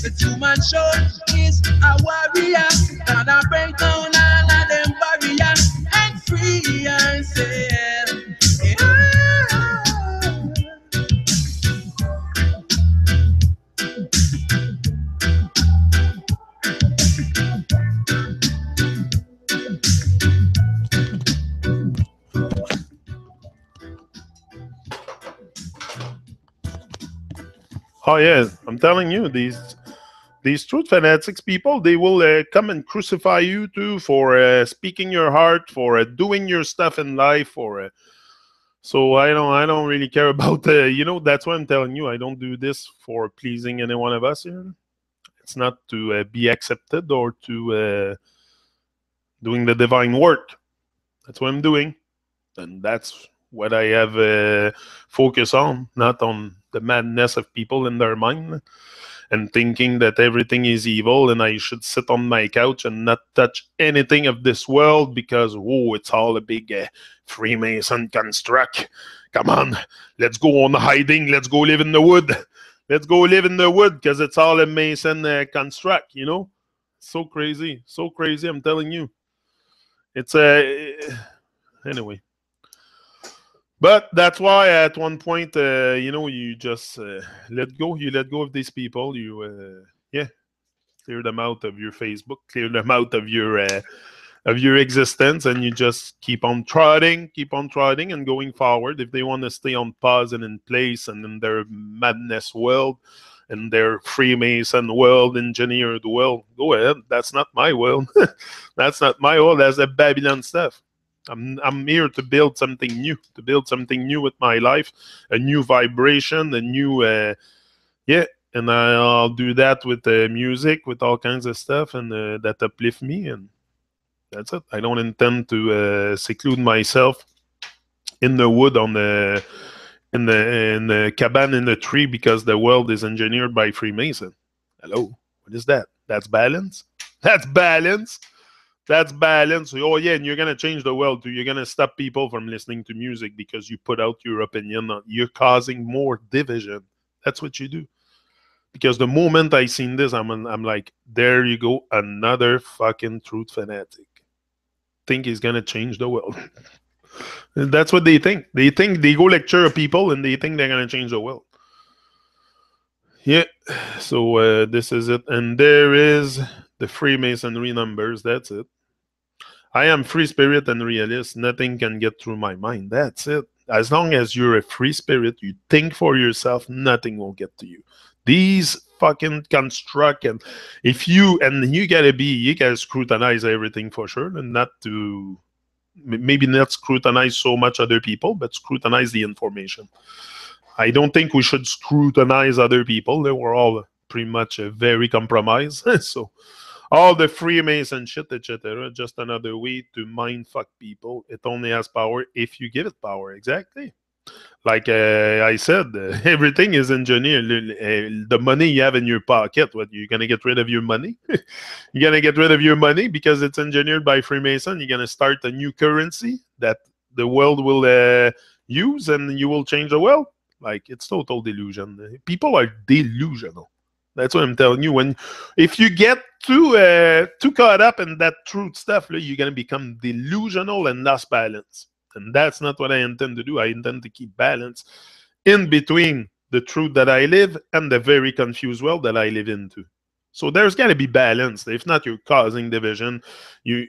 The True Man Show is a warrior. Gonna break down all of them barriers and free ourselves. Yeah. Oh yeah, I'm telling you, these truth fanatics people, they will come and crucify you too for speaking your heart, for doing your stuff in life, for so I don't really care about that's why I'm telling you I don't do this for pleasing any one of us here. It's not to be accepted or to doing the divine work. That's what I'm doing, and that's what I have focus on, not on the madness of people in their mind and thinking that everything is evil and I should sit on my couch and not touch anything of this world because it's all a big Freemason construct. Come on, let's go on hiding. Let's go live in the wood. Let's go live in the wood because it's all a Mason construct. So crazy, so crazy. I'm telling you, it's anyway. But that's why at one point, you just let go. You let go of these people. Yeah, clear them out of your Facebook, clear them out of your existence, and you just keep on trotting, and going forward. If they want to stay on pause and in place and in their madness world, in their Freemason world, engineered world, go ahead. That's not my world. That's not my world. That's the Babylon stuff. I'm here to build something new, with my life, a new vibration, a new yeah, and I'll do that with music, with all kinds of stuff, and that uplift me, and that's it. I don't intend to seclude myself in the wood on the in the cabin in the tree because the world is engineered by Freemason. Hello, what is that? That's balance. That's balance. That's balance. Oh yeah, and you're gonna change the world too. You're gonna stop people from listening to music because you put out your opinion. You're causing more division. That's what you do. Because the moment I seen this, I'm like, there you go, another fucking truth fanatic. Think he's gonna change the world. That's what they think. They think they go lecture people and they think they're gonna change the world. Yeah. So this is it, and there is the Freemasonry numbers. That's it. I am free spirit and realist. Nothing can get through my mind. That's it. As long as you're a free spirit, you think for yourself, nothing will get to you. These fucking construct, and you gotta scrutinize everything for sure, and not to maybe not scrutinize so much other people, but scrutinize the information. I don't think we should scrutinize other people. They were all pretty much very compromised. So all the Freemason shit, etc., just another way to mind fuck people. It only has power if you give it power. Exactly. Like I said, everything is engineered. The money you have in your pocket, what, you're going to get rid of your money? You're going to get rid of your money because it's engineered by Freemason. You're going to start a new currency that the world will use, and you will change the world. Like, it's total delusion. People are delusional. That's what I'm telling you. If you get too caught up in that truth stuff, you're going to become delusional and lost balance. And that's not what I intend to do. I intend to keep balance in between the truth that I live and the very confused world that I live into. So there's got to be balance. If not, you're causing division. I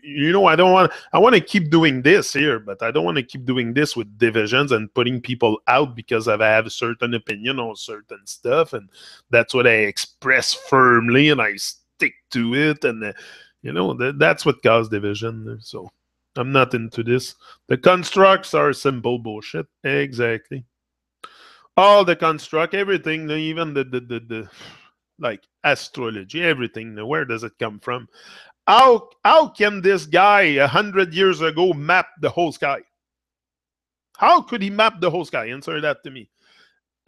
want to keep doing this here, but I don't want to keep doing this with divisions and putting people out because I have a certain opinion on certain stuff. And that's what I express firmly and I stick to it. And, that's what causes division. So I'm not into this. The constructs are simple bullshit. Exactly. All the construct, everything, even the like astrology, everything. Where does it come from? How can this guy 100 years ago map the whole sky? How could he map the whole sky? Answer that to me.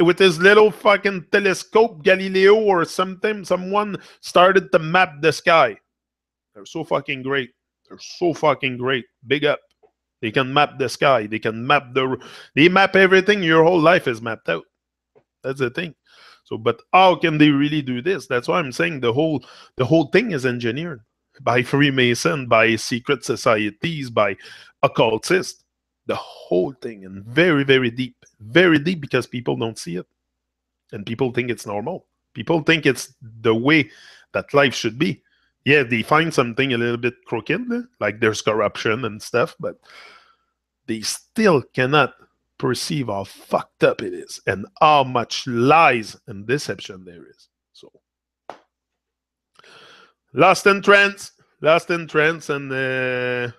With his little fucking telescope, Galileo or something, someone started to map the sky. They're so fucking great. They're so fucking great. Big up. They can map the sky. They map everything. Your whole life is mapped out. That's the thing. So, but how can they really do this? That's why I'm saying the whole thing is engineered by Freemason, by secret societies, by occultists. The whole thing, and very, very deep because people don't see it, and people think it's normal. People think it's the way that life should be. Yeah, they find something a little bit crooked, like there's corruption and stuff, but they still cannot perceive how fucked up it is and how much lies and deception there is. So, lost in trance, and they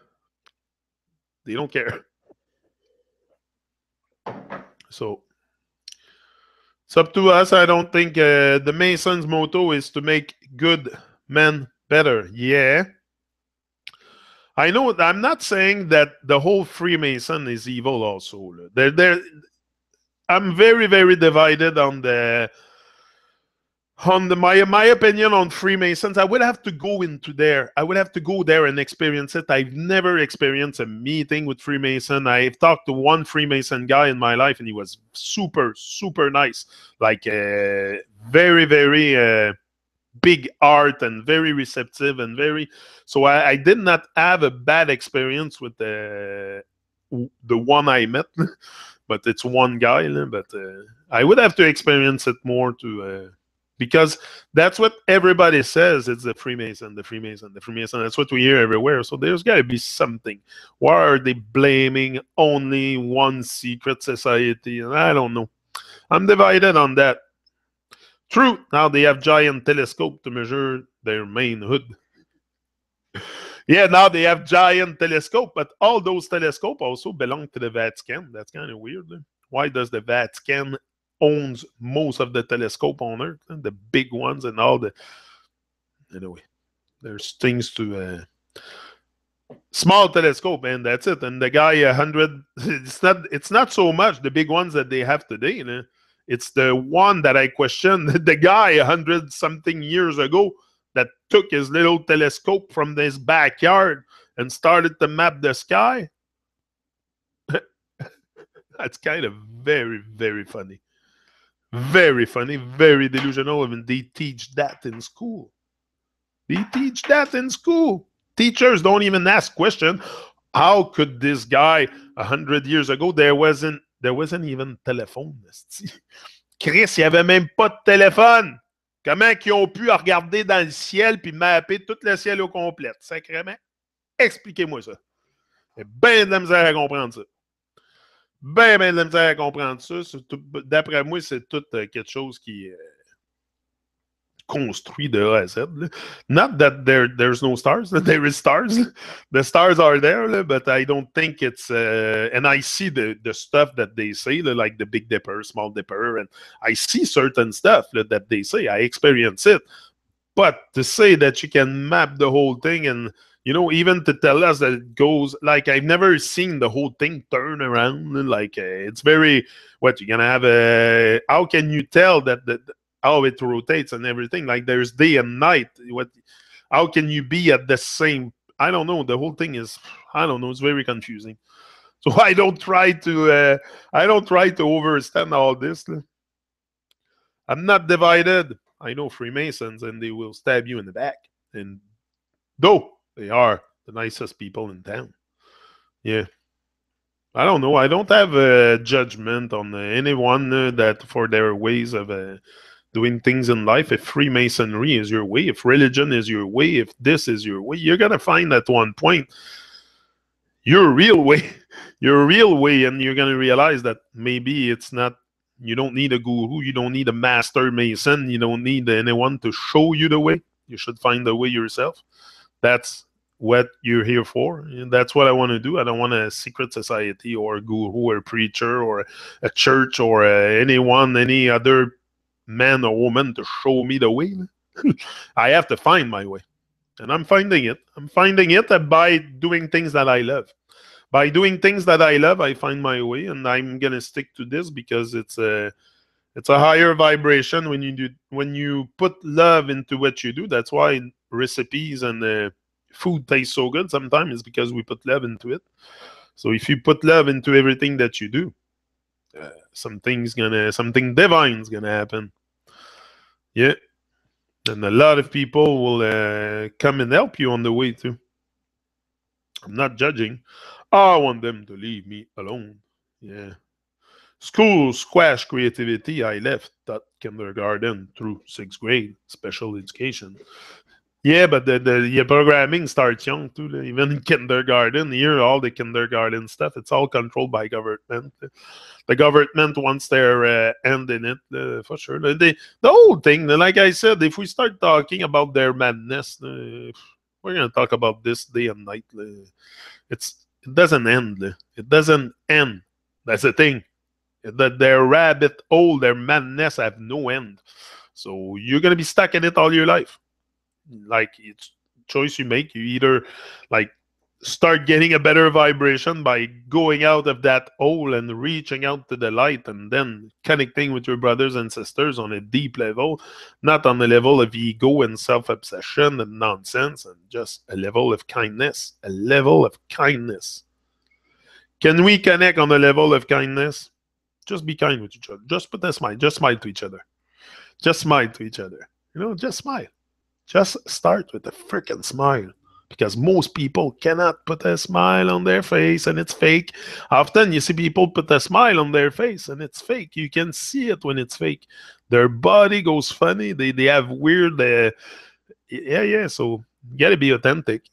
don't care. So, it's up to us. I don't think the Masons' motto is to make good men better. Yeah. I know. I'm not saying that the whole Freemason is evil also. I'm very, very divided on my opinion on Freemasons. I would have to go into there. I would have to go there and experience it. I've never experienced a meeting with Freemason. I've talked to one Freemason guy in my life, and he was super, super nice. Like very, very big heart and very receptive and very. So I did not have a bad experience with the one I met, but it's one guy. But I would have to experience it more to. Because that's what everybody says. It's the Freemason, the Freemason, the Freemason. That's what we hear everywhere. So there's got to be something. Why are they blaming only one secret society? And I don't know. I'm divided on that. True. Now they have giant telescope to measure their manhood. Yeah, now they have giant telescope, but all those telescopes also belong to the Vatican. That's kind of weird. Why does the Vatican owns most of the telescope on Earth, the big ones and all the. Anyway, there's things to small telescope, and that's it. And the guy 100, it's not so much the big ones that they have today. You know? It's the one that I questioned. The guy 100 something years ago that took his little telescope from his backyard and started to map the sky. That's kind of very, very funny. Very funny, very delusional. I mean, they teach that in school. They teach that in school. Teachers don't even ask questions. How could this guy 100 years ago, there wasn't even telephone. Chris, il n'y avait même pas de téléphone. Comment ils ont pu regarder dans le ciel puis mapper tout le ciel au complet? Sacrément. Expliquez-moi ça. J'ai bien de la misère à comprendre ça. Ben de la misère à comprendre ça. D'après moi, c'est tout quelque chose qui est construit de A à Z. Là. Not that there's no stars. There is stars. The stars are there, but I don't think it's... and I see the stuff that they say, like the Big Dipper, Small Dipper, and I see certain stuff that they say. I experience it. But to say that you can map the whole thing and... You know, even to tell us that it goes, like, I've never seen the whole thing turn around. Like, it's very, what, you're going to have a, how can you tell that how it rotates and everything? Like, there's day and night. How can you be at the same, I don't know. The whole thing is, I don't know. It's very confusing. So I don't try to overstand all this. I'm not divided. I know Freemasons and they will stab you in the back. And though, they are the nicest people in town. Yeah. I don't know. I don't have a judgment on anyone that for their ways of doing things in life. If Freemasonry is your way, if religion is your way, if this is your way, you're going to find at one point your real way, and you're going to realize that maybe it's not, you don't need a guru, you don't need a master mason, you don't need anyone to show you the way. You should find the way yourself. That's what you're here for. And that's what I want to do. I don't want a secret society or a guru or a preacher or a church or any other man or woman to show me the way. I have to find my way. And I'm finding it. I'm finding it by doing things that I love. By doing things that I love, I find my way. And I'm going to stick to this because it's a higher vibration when you put love into what you do. That's why recipes and food tastes so good sometimes is because we put love into it. So if you put love into everything that you do, something divine's gonna happen. Yeah, and a lot of people will come and help you on the way too. I'm not judging. I want them to leave me alone. Yeah. School, squash creativity. I left that kindergarten through 6th grade, special education. Yeah, but the programming starts young too. Even in kindergarten, here all the kindergarten stuff, it's all controlled by government. The government wants their hand in it for sure. The whole thing, like I said, if we start talking about their madness, we're gonna talk about this day and night. It doesn't end. It doesn't end. That's the thing. That their rabbit hole, their madness have no end. So you're gonna be stuck in it all your life. Like it's choice you make. You either like start getting a better vibration by going out of that hole and reaching out to the light and then connecting with your brothers and sisters on a deep level, not on the level of ego and self-obsession and nonsense, and just a level of kindness. A level of kindness. Can we connect on a level of kindness? Just be kind with each other. Just put a smile. Just smile to each other. Just smile to each other. Just smile. Just start with a freaking smile. Because most people cannot put a smile on their face and it's fake. Often you see people put a smile on their face and it's fake. You can see it when it's fake. Their body goes funny. They have weird. Yeah. So you got to be authentic.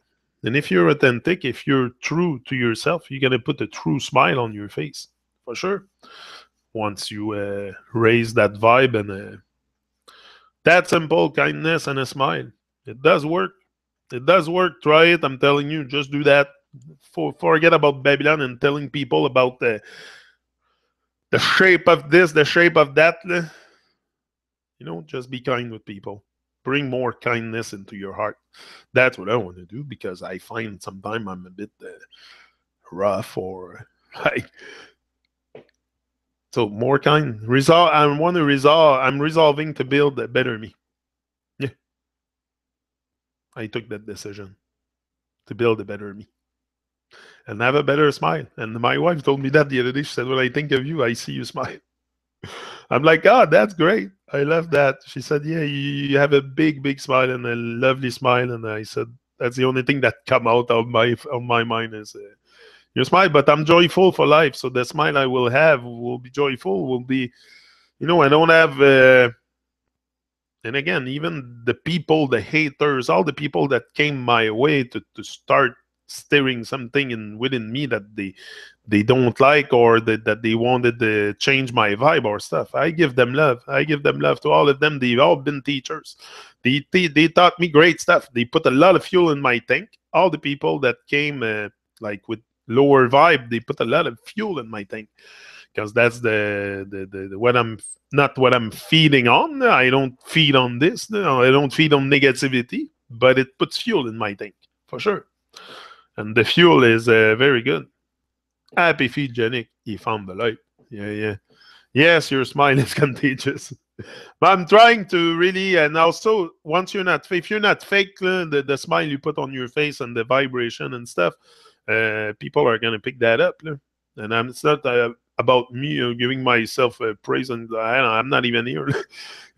And if you're authentic, if you're true to yourself, you're going to put a true smile on your face. For sure. Once you raise that vibe and that simple kindness and a smile. It does work. It does work. Try it. I'm telling you, just do that. Forget about Babylon and telling people about the shape of this, the shape of that. Just be kind with people. Bring more kindness into your heart. That's what I want to do because I find sometimes I'm a bit rough or like. So more kind. Resolve. I want to resolve. I'm resolving to build a better me. Yeah, I took that decision to build a better me and have a better smile. And my wife told me that the other day. She said, "When I think of you, I see you smile." I'm like, "Oh, that's great. I love that." She said, "Yeah, you have a big, big smile and a lovely smile." And I said, "That's the only thing that come out of my mind is your smile." But I'm joyful for life, so the smile I will have will be joyful. Will be, I don't have. And again, even the people, the haters, all the people that came my way to start stirring something within me that they don't like or that they wanted to change my vibe or stuff. I give them love. I give them love to all of them. They've all been teachers. They taught me great stuff. They put a lot of fuel in my tank. All the people that came like with lower vibe, they put a lot of fuel in my tank because that's the what I'm not what I'm feeding on. I don't feed on this. No, I don't feed on negativity, but it puts fuel in my tank for sure. And the fuel is very good. Happy feet, Jenny. He found the light. Yeah. Yes, your smile is contagious. But I'm trying to really, and also once if you're not fake, the smile you put on your face and the vibration and stuff, people are gonna pick that up. And it's not about me giving myself praise, and I'm not even here.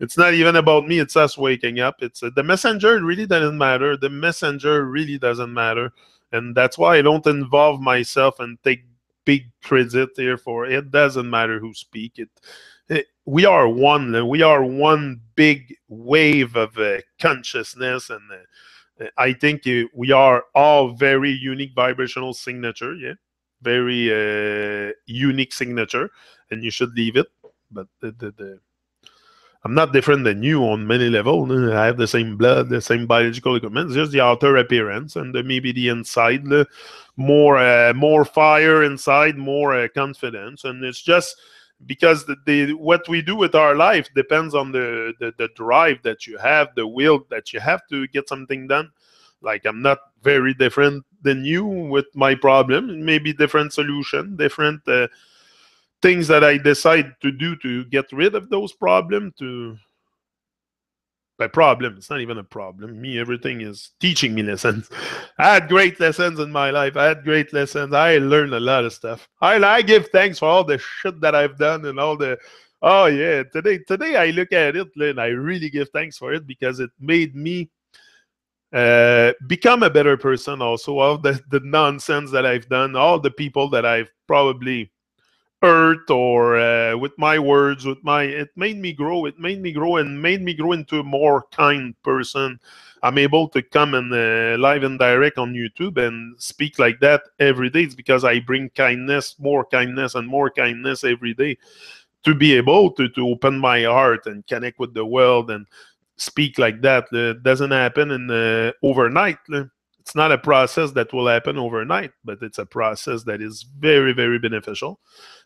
It's not even about me. It's us waking up. It's the messenger really doesn't matter. The messenger really doesn't matter, and that's why I don't involve myself and take big credit here for it. It doesn't matter who speak it. We are one. We are one big wave of consciousness, and I think we are all very unique vibrational signature. Yeah, very unique signature, and you should leave it. But I'm not different than you on many levels. I have the same blood, the same biological equipment. It's just the outer appearance and maybe the inside, more fire inside, more confidence, and it's just because what we do with our life depends on the drive that you have, the will that you have to get something done. Like I'm not very different than you with my problem. Maybe different solution, different things that I decide to do to get rid of those problems. By problem, it's not even a problem. Me, everything is teaching me lessons. I had great lessons in my life. I had great lessons. I learned a lot of stuff. I give thanks for all the shit that I've done and all the. Oh yeah, today I look at it and I really give thanks for it because it made me become a better person. Also, all the nonsense that I've done, all the people that I've probably hurt or with my words, it made me grow. It made me grow and made me grow into a more kind person. I'm able to come and live and direct on YouTube and speak like that every day. It's because I bring kindness, and more kindness every day to be able to open my heart and connect with the world and speak like that. It doesn't happen in overnight. It's not a process that will happen overnight, but it's a process that is very, very beneficial.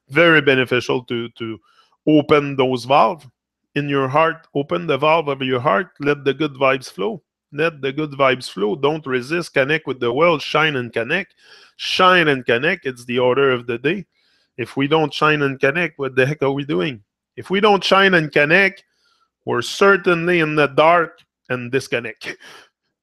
Very beneficial to open those valves in your heart. Open the valve of your heart. Let the good vibes flow. Let the good vibes flow. Don't resist. Connect with the world. Shine and connect. Shine and connect. It's the order of the day. If we don't shine and connect, what the heck are we doing? If we don't shine and connect, we're certainly in the dark and disconnect.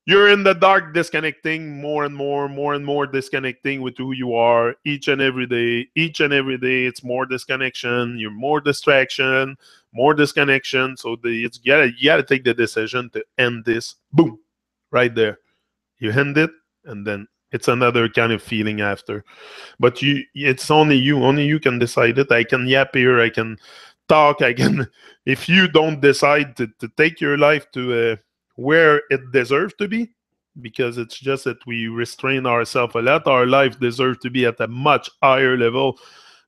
You're in the dark, disconnecting more and more, disconnecting with who you are each and every day. Each and every day, it's more disconnection. You're more distraction, more disconnection. So you gotta take the decision to end this. Boom, right there. You end it, and then it's another kind of feeling after. But it's only you can decide it. I can yap here, I can talk, I can. If you don't decide to take your life to where it deserves to be, because it's just that we restrain ourselves a lot. Our life deserves to be at a much higher level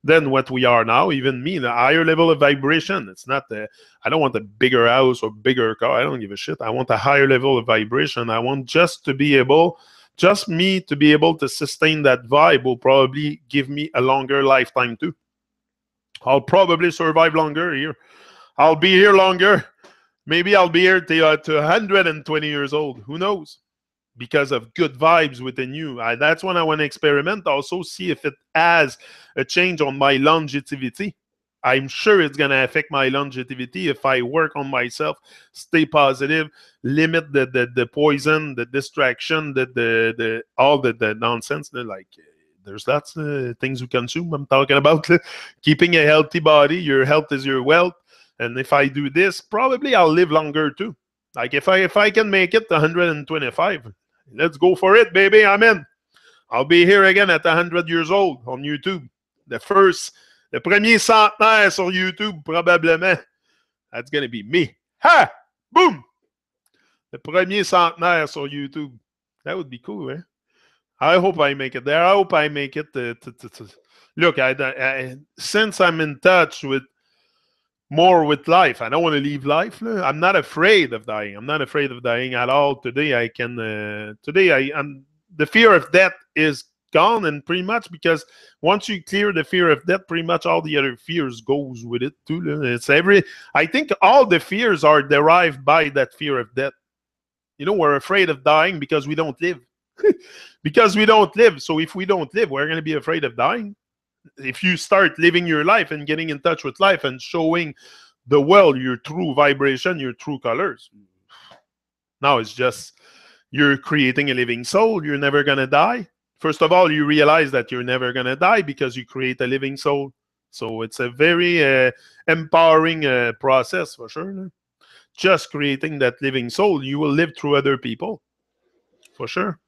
than what we are now. Even me, the higher level of vibration. It's not I don't want a bigger house or bigger car. I don't give a shit. I want a higher level of vibration. I want just me to be able to sustain that vibe will probably give me a longer lifetime too. I'll probably survive longer here. I'll be here longer. Maybe I'll be here to 120 years old. Who knows? Because of good vibes within you. That's when I want to experiment. Also, see if it has a change on my longevity. I'm sure it's going to affect my longevity if I work on myself, stay positive, limit the poison, the distraction, the all the nonsense. Like, there's lots of things we consume. I'm talking about keeping a healthy body. Your health is your wealth. And if I do this, probably I'll live longer too. Like if I can make it to 125, let's go for it, baby. I'm in. I'll be here again at 100 years old on YouTube. Le premier centenaire sur YouTube, probablement. That's gonna be me. Ha! Boom! Le premier centenaire sur YouTube. That would be cool, eh? I hope I make it there. I hope I make it Look, since I'm in touch with more with life. I don't want to leave life. I'm not afraid of dying. I'm not afraid of dying at all. Today I can. I'm the fear of death is gone, and pretty much because once you clear the fear of death, pretty much all the other fears goes with it too. It's I think all the fears are derived by that fear of death. You know, we're afraid of dying because we don't live. Because we don't live. So if we don't live, we're going to be afraid of dying. If you start living your life and getting in touch with life and showing the world your true vibration, your true colors, now it's just you're creating a living soul. You're never going to die. First of all, you realize that you're never going to die because you create a living soul. So it's a very empowering process for sure. Just creating that living soul, you will live through other people for sure.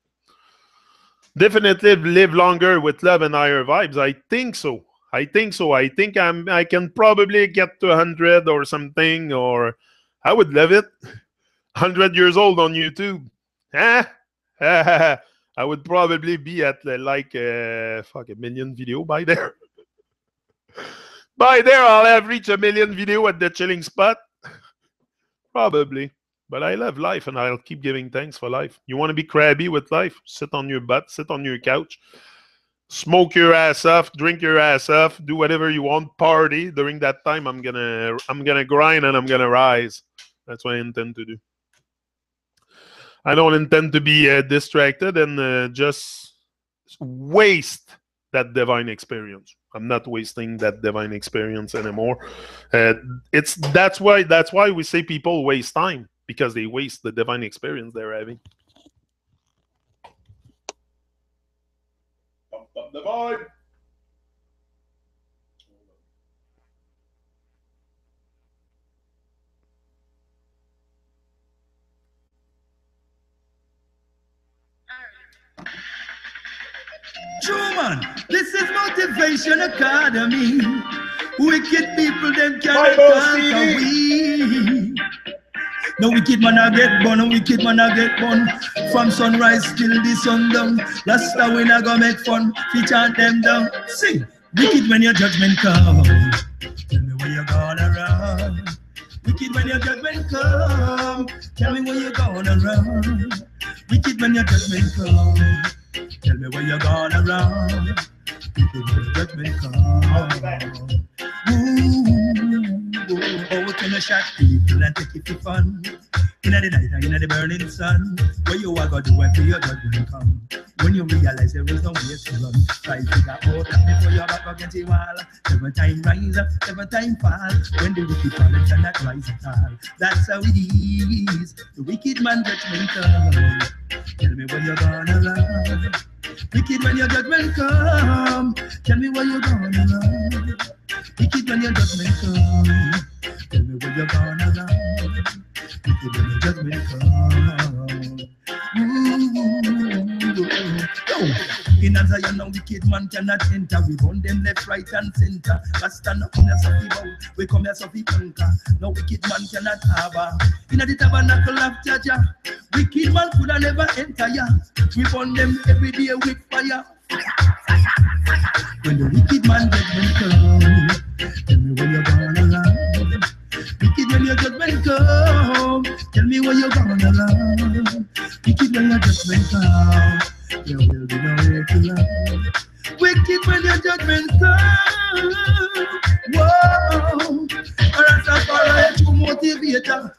Definitely live longer with love and higher vibes. I think so. I think so. I think I can probably get to 100 or something, or I would love it. 100 years old on YouTube. Huh? I would probably be at fuck a million video by there. By there, I'll have reached a million video at the chilling spot. Probably. But I love life and I'll keep giving thanks for life. You want to be crabby with life? Sit on your butt, sit on your couch, smoke your ass off, drink your ass off, do whatever you want, party. During that time, I'm gonna grind and I'm gonna rise. That's what I intend to do. I don't intend to be distracted and just waste that divine experience. I'm not wasting that divine experience anymore. That's why we say people waste time, because they waste the divine experience they're having. Pump up the vibe. Juma, on. This is Motivation Academy. Wicked people, them can't Bible conquer CD. we. No wicked man I get born, no wicked man I get born. From sunrise till the sundown. Rasta we not go make fun. We chant them down. Sing. Wicked when your judgment come. Tell me where you're gonna run. Wicked when your judgment come. Tell me where you're gonna run. Wicked when your judgment come. Tell me where you're gonna run. Wicked when your judgment come. Oh, can you shot people and take it for fun? In the night and in the burning sun, what you are gonna do when your judgment come? When you realize there is no way to run, try to figure out that before you're back against the wall. 7 times rise, 7 times fall. When the wicked fall, it cannot rise at all. That's how it is. The wicked man judgment come. Tell me when you're gonna run. Wicked when your judgment come. Tell me where you're gonna run. Wicked when your judgment come. Tell me where you're gonna run. Wicked when your judgment come. In Zion, no wicked man cannot enter. We run them left, right, and center. But stand up in a soft bow. We come here soft conquer. No wicked man cannot harbor. In the tabernacle of Jaja, wicked man could have never enter ya. We burn them every day with fire. When the wicked man judgment come, tell me where you're gonna run. Wicked when your judgment come, tell me where you're gonna run. Wicked when your judgment come, there will be nowhere to run. Wicked when your judgment come, whoa. Rastafari true motivator.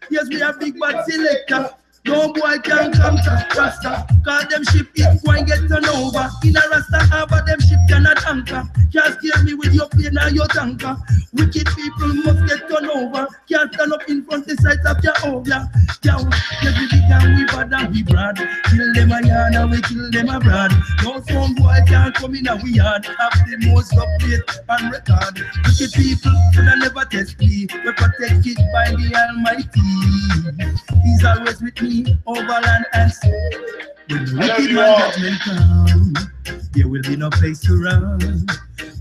Yes, we are big bad selector. No boy can conquer Rasta, cause them ship is going get turned over. In a Rasta harbor, them ship cannot anchor. Can't scare me with your plane and your tanker. Wicked people must get turned over. Can't stand up in front the sides of Jehovah. Yo, every big and we bad and we broad. Kill them a yard and we kill them abroad. No some boy can't come in and we yard. Have the most update and record. Wicked people should never test me. We protect it by the Almighty. He's always with me. Over land and sea. When the wicked man judgment come, there will be no place to run.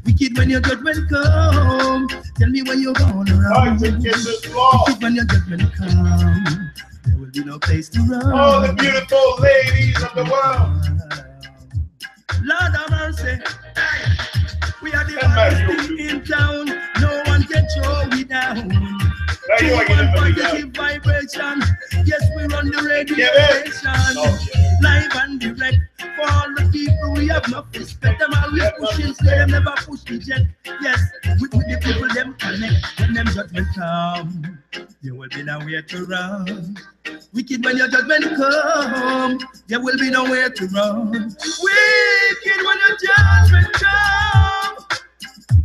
Wicked when your judgment come, tell me when you're gonna run. Wicked when your judgment come, there will be no place to run. All the beautiful ladies of the world. Lord have mercy. We are the baddest thing in town. No one can throw we down. One positive vibration. Yes, we run the radio station. Live and direct. For all the people we have no respect. Them always pushing, so them never push the jet. Yes, with the people them connect. When them judgment come, there will be nowhere to run. Wicked when your judgment come, there will be nowhere to run. Wicked when your judgment come,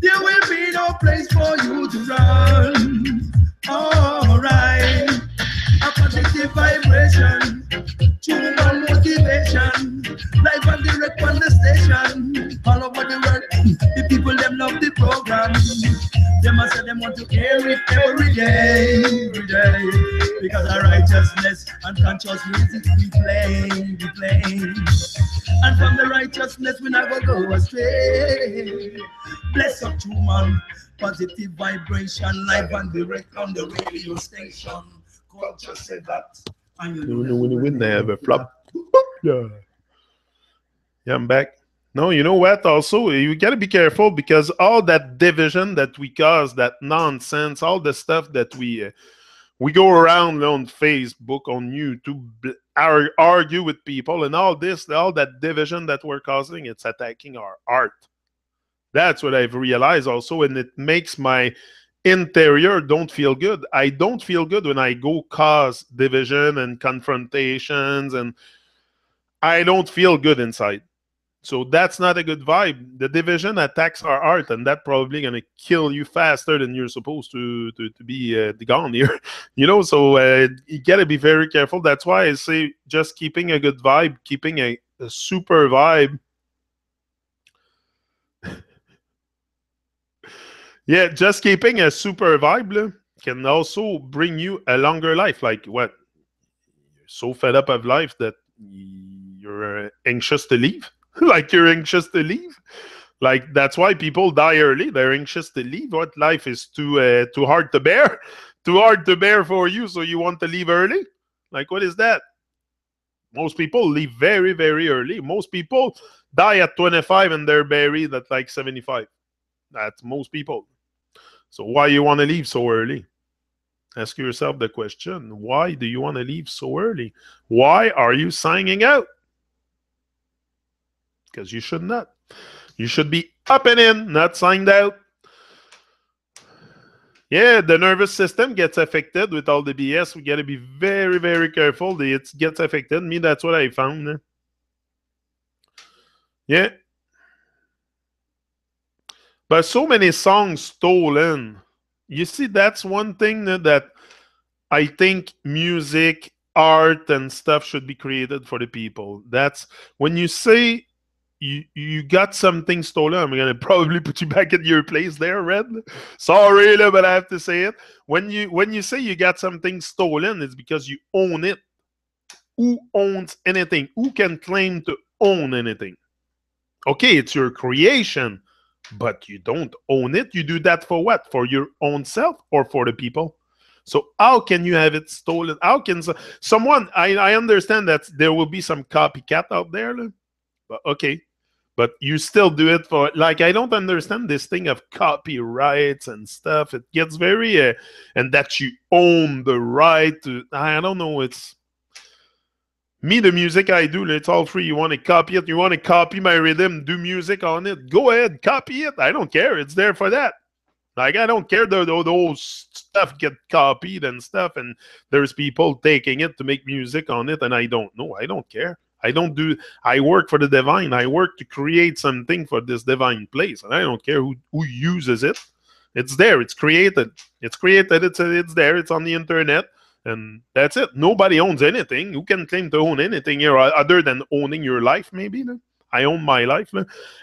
there will be no place for you to run. Alright, a positive vibration, human motivation, live and direct on the station, all over the world. The people them love the program. They must say them want to hear it every day, because our righteousness and conscious music we play. And from the righteousness we never go astray. Bless up human. Positive vibration, live and direct on the radio station. Culture said that. And you know when they have a flop. Yeah, I'm back. No, you know what? Also, you got to be careful because all that division that we cause, that nonsense, all the stuff that we go around on Facebook, on YouTube, argue with people, and all this, all that division that we're causing, it's attacking our art. That's what I've realized also, and it makes my interior don't feel good. I don't feel good when I go cause division and confrontations, and I don't feel good inside. So that's not a good vibe. The division attacks our art, and that's probably going to kill you faster than you're supposed to be gone here. You know, so you got to be very careful. That's why I say just keeping a good vibe, keeping a super vibe. Yeah, just keeping a super vibe can also bring you a longer life. Like what? You're so fed up of life that you're anxious to leave. Like you're anxious to leave. Like that's why people die early. They're anxious to leave. What life is too hard to bear, too hard to bear for you, so you want to leave early. Like what is that? Most people leave very very early. Most people die at 25 and they're buried at like 75. That's most people. So why you want to leave so early? Ask yourself the question: why do you want to leave so early? Why are you signing out? Because you should not. You should be up and in, not signed out. Yeah, the nervous system gets affected with all the BS. We got to be very, very careful. It gets affected. Me, that's what I found. Yeah. But so many songs stolen. You see, that's one thing that I think music, art, and stuff should be created for the people. That's when you say you got something stolen. I'm gonna probably put you back in your place there, Red. Sorry, but I have to say it. When you say you got something stolen, it's because you own it. Who owns anything? Who can claim to own anything? Okay, it's your creation, but you don't own it. You do that for what? For your own self or for the people? So how can you have it stolen? How can someone? I understand that there will be some copycat out there, but okay. But you still do it for, like, I don't understand this thing of copyrights and stuff. It gets very and that you own the right to. I don't know. It's me, the music I do, it's all free. You want to copy it? You want to copy my rhythm? Do music on it? Go ahead, copy it. I don't care. It's there for that. Like, I don't care those stuff get copied and stuff, and there's people taking it to make music on it, and I don't know. I don't care. I work for the divine. I work to create something for this divine place, and I don't care who uses it. It's there. It's created. It's created. It's there. It's on the internet. And that's it. Nobody owns anything. Who can claim to own anything here other than owning your life, maybe? I own my life.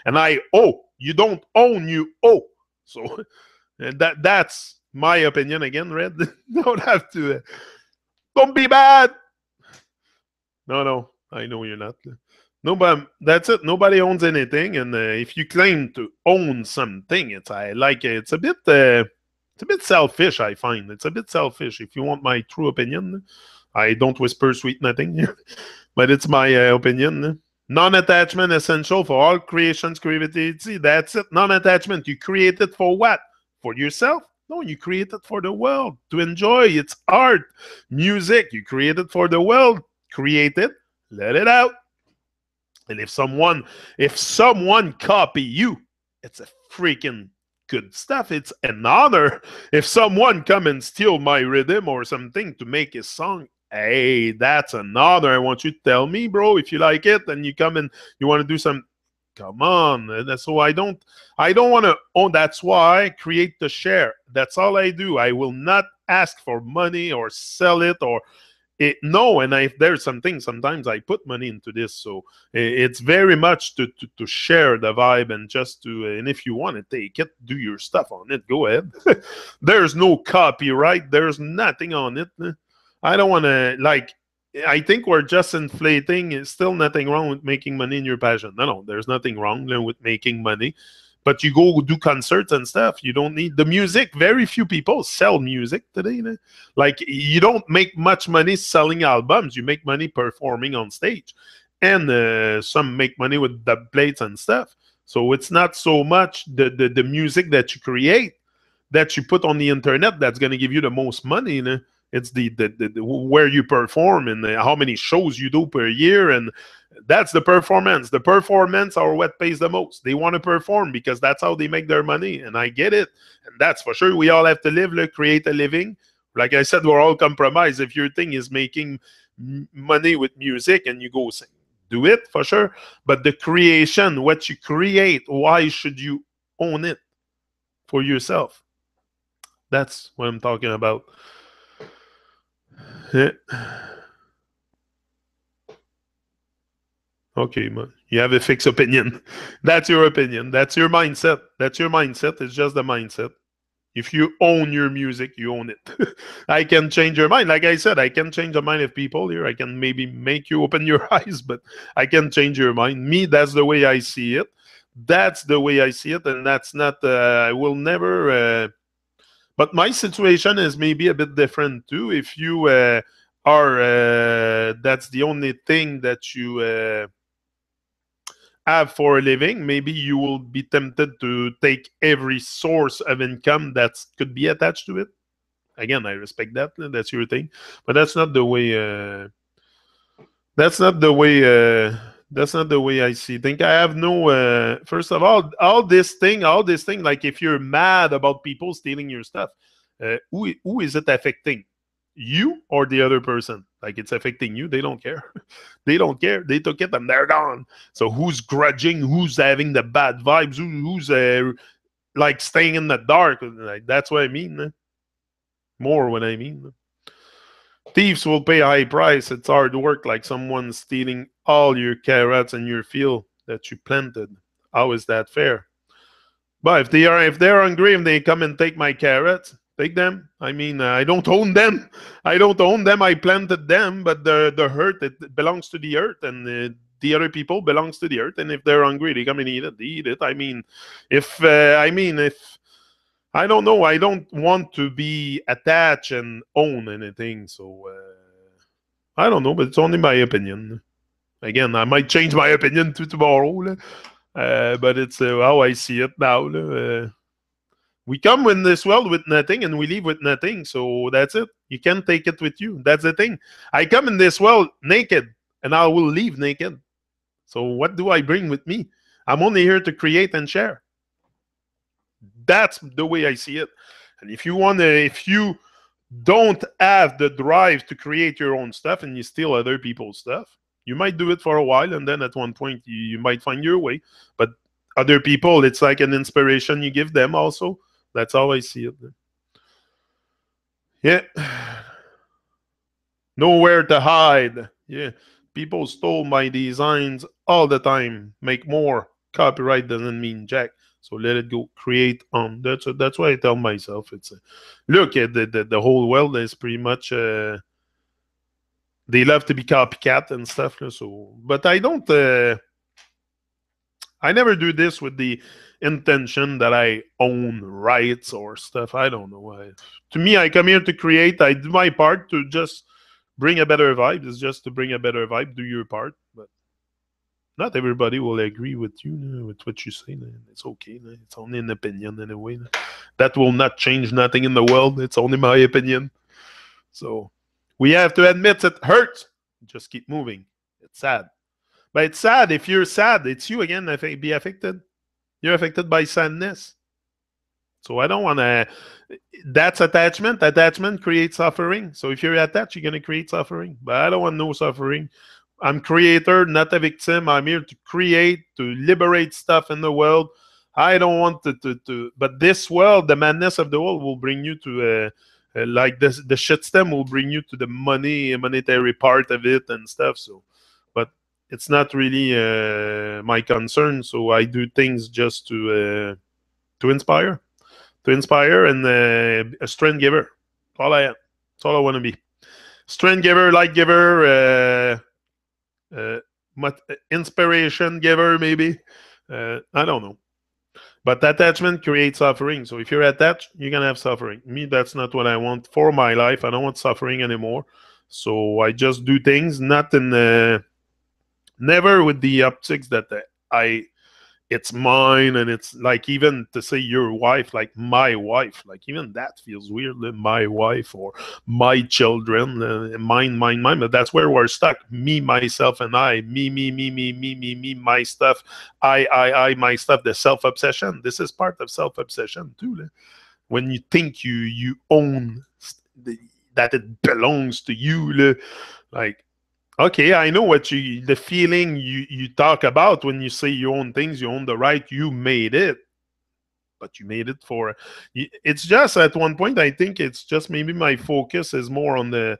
And I owe. You don't own, you owe. So that's my opinion again, Red. Don't have to. Don't be bad. No. I know you're not. No, but that's it. Nobody owns anything. And if you claim to own something, it's a bit selfish, I find. It's a bit selfish. If you want my true opinion, I don't whisper sweet nothing here, but it's my opinion. Non-attachment essential for all creation's creativity. That's it. Non-attachment. You create it for what? For yourself? No, you create it for the world to enjoy. It's art, music. You create it for the world. Create it. Let it out. And if someone copy you, it's a freaking good stuff. It's an honor. If someone come and steal my rhythm or something to make a song, hey, that's an honor. I want you to tell me, bro, if you like it, and you come and you want to do some. Come on. So I don't want to own. That's why I create the share. That's all I do. I will not ask for money or sell it or. No, and if there's something, sometimes I put money into this, so it's very much to share the vibe and just to, and if you want to take it, do your stuff on it, go ahead. There's no copyright, there's nothing on it. I don't want to, like, I think we're just inflating. It's still nothing wrong with making money in your passion. No, there's nothing wrong with making money. But you go do concerts and stuff. You don't need the music. Very few people sell music today. Like, you don't make much money selling albums. You make money performing on stage. And some make money with the plates and stuff. So it's not so much the music that you create, that you put on the internet, that's going to give you the most money. It's the where you perform and how many shows you do per year, and that's the performance. The performance are what pays the most. They want to perform because that's how they make their money, and I get it. And that's for sure. We all have to live, create a living. Like I said, we're all compromised. If your thing is making money with music and you go sing, do it for sure. But the creation, what you create, why should you own it for yourself? That's what I'm talking about. Yeah. Okay, man. You have a fixed opinion. That's your opinion. That's your mindset. It's just the mindset. If you own your music, you own it. I can change your mind. Like I said, I can change the mind of people here. I can maybe make you open your eyes, but I can change your mind. Me, that's the way I see it. That's the way I see it, and that's not. I will never. But my situation is maybe a bit different too. If you are, that's the only thing that you have for a living, maybe you will be tempted to take every source of income that could be attached to it. Again, I respect that. That's your thing, but that's not the way. That's not the way. That's not the way I see. Think I have no. First of all this thing. Like if you're mad about people stealing your stuff, who is it affecting? You or the other person? Like it's affecting you. They don't care. They don't care. They took it and they're gone. So who's grudging? Who's having the bad vibes? Who's like staying in the dark? Like that's what I mean. More what I mean. Thieves will pay a high price. It's hard work, like someone stealing all your carrots and your field that you planted. How is that fair? But if they're hungry and they come and take my carrots, take them. I mean, I don't own them. I don't own them. I planted them, but the earth, it belongs to the earth, and the other people belongs to the earth. And if they're hungry, they come and eat it. They eat it. I mean, if I don't know. I don't want to be attached and own anything. So I don't know, but it's only my opinion. Again, I might change my opinion tomorrow, but it's how I see it now. We come in this world with nothing and we leave with nothing. So that's it. You can't take it with you. That's the thing. I come in this world naked and I will leave naked. So what do I bring with me? I'm only here to create and share. That's the way I see it. And if you don't have the drive to create your own stuff and you steal other people's stuff, you might do it for a while, and then at one point you might find your way. But other people, it's like an inspiration you give them also. That's how I see it. Yeah. Nowhere to hide. Yeah. People stole my designs all the time. Make more. Copyright doesn't mean jack. So let it go. Create on. That's what I tell myself. It's look at the whole world is pretty much they love to be copycat and stuff. So, but I don't. I never do this with the intention that I own rights or stuff. I don't know. To me, I come here to create. I do my part to just bring a better vibe. It's just to bring a better vibe. Do your part, but not everybody will agree with you, with what you say. It's okay. It's only an opinion anyway. That will not change nothing in the world. It's only my opinion. So we have to admit it hurts. Just keep moving. It's sad. But it's sad. If you're sad, it's you again that be affected. You're affected by sadness. So I don't want to. That's attachment. Attachment creates suffering. So if you're attached, you're going to create suffering. But I don't want no suffering. I'm creator, not a victim. I'm here to create, to liberate stuff in the world. I don't want to but this world, the madness of the world will bring you to like this, the shit stem will bring you to the monetary part of it and stuff. So, but it's not really my concern. So I do things just to inspire, and a strength giver. That's all I am. That's all I want to be. Strength giver, light giver. Inspiration giver, maybe. I don't know. But attachment creates suffering. So if you're attached, you're going to have suffering. Me, that's not what I want for my life. I don't want suffering anymore. So I just do things, not in never with the optics that it's mine, and it's like, even to say your wife, like my wife, like even that feels weird. My wife or my children, mine, but that's where we're stuck. Me, myself, and I. Me, my stuff. I, my stuff. The self-obsession. This is part of self-obsession too. When you think you own that it belongs to you, like, okay, I know the feeling you talk about when you say you own things, you own the right, you made it. But you made it for, it's just at one point, I think it's just maybe my focus is more on the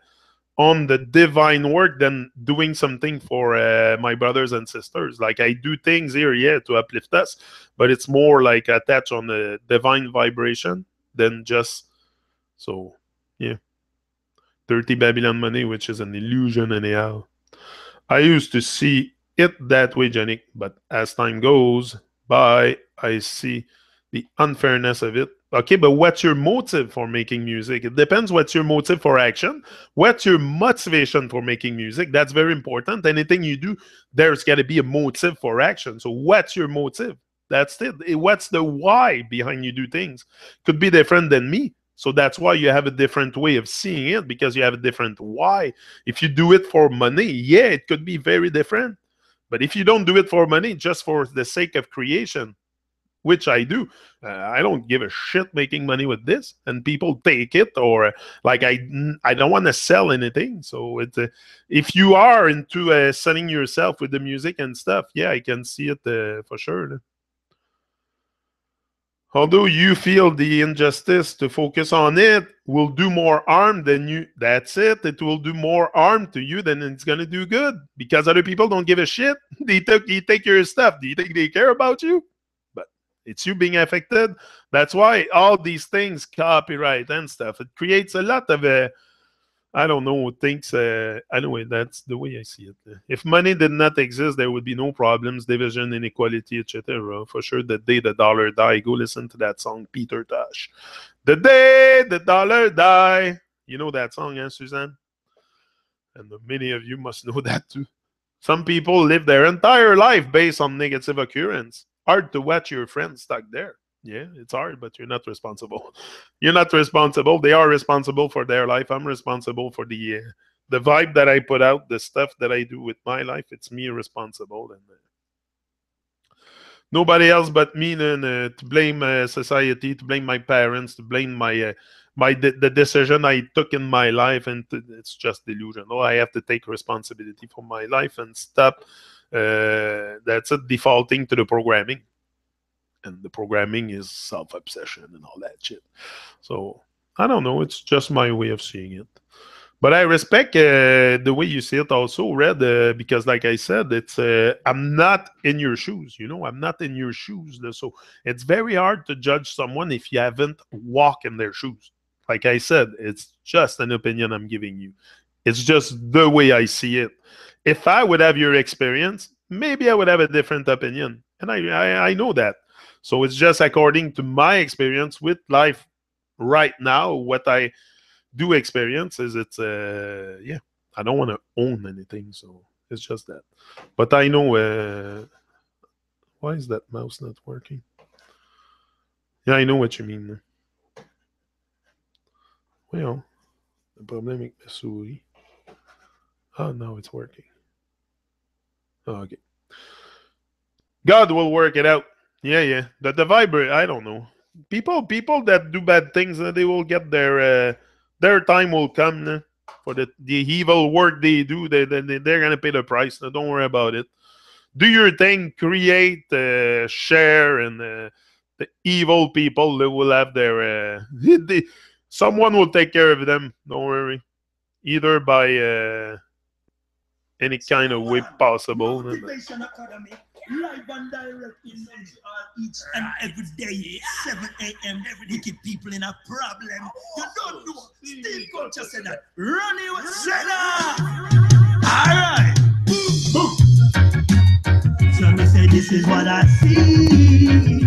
divine work than doing something for my brothers and sisters. Like I do things here, yeah, to uplift us, but it's more like attached on the divine vibration than just so. Yeah, dirty Babylon money, which is an illusion anyhow. I used to see it that way, Janik, but as time goes by, I see the unfairness of it. Okay, but what's your motive for making music? It depends what's your motive for action. What's your motivation for making music? That's very important. Anything you do, there's got to be a motive for action. So what's your motive? That's it. What's the why behind you do things? Could be different than me. So that's why you have a different way of seeing it, because you have a different why. If you do it for money, yeah, it could be very different. But if you don't do it for money, just for the sake of creation, which I do, I don't give a shit making money with this, and people take it, or like I don't want to sell anything. So it's if you are into selling yourself with the music and stuff, yeah, I can see it for sure. Although you feel the injustice, to focus on it will do more harm than you. That's it. It will do more harm to you than it's going to do good, because other people don't give a shit. They take your stuff. Do you think they care about you? But it's you being affected. That's why all these things, copyright and stuff, it creates a lot of I don't know, things. Anyway, that's the way I see it. If money did not exist, there would be no problems, division, inequality, etc. For sure, the day the dollar die, go listen to that song, Peter Tosh. The day the dollar die. You know that song, Suzanne? And many of you must know that too. Some people live their entire life based on negative occurrence. Hard to watch your friends stuck there. Yeah, it's hard, but you're not responsible. You're not responsible. They are responsible for their life. I'm responsible for the vibe that I put out, the stuff that I do with my life. It's me responsible, and nobody else but me. To blame society, to blame my parents, to blame the decision I took in my life, and it's just delusion. Oh, I have to take responsibility for my life and stop. That's it, defaulting to the programming. And the programming is self-obsession and all that shit. So, I don't know. It's just my way of seeing it. But I respect the way you see it also, Red, because like I said, it's I'm not in your shoes. I'm not in your shoes. So, it's very hard to judge someone if you haven't walked in their shoes. Like I said, it's just an opinion I'm giving you. It's just the way I see it. If I would have your experience, maybe I would have a different opinion. And I know that. So it's just according to my experience with life right now. What I do experience is I don't want to own anything. So it's just that. But I know, why is that mouse not working? Yeah, I know what you mean. Well, the problem with the souris. Oh, now it's working. Oh, okay. God will work it out. Yeah. The vibrate, I don't know. People that do bad things, they will get their time will come for the evil work they do. They're gonna pay the price. Don't worry about it. Do your thing, create, share, and the evil people, they will have their. Someone will take care of them. Don't worry. Either by any kind of way possible. Motivation Academy, live and direct in each and every day, 7 a.m. Wicked people in a problem. You don't know. Steel Culture said that. Run your center. All right. So me say this is what I see.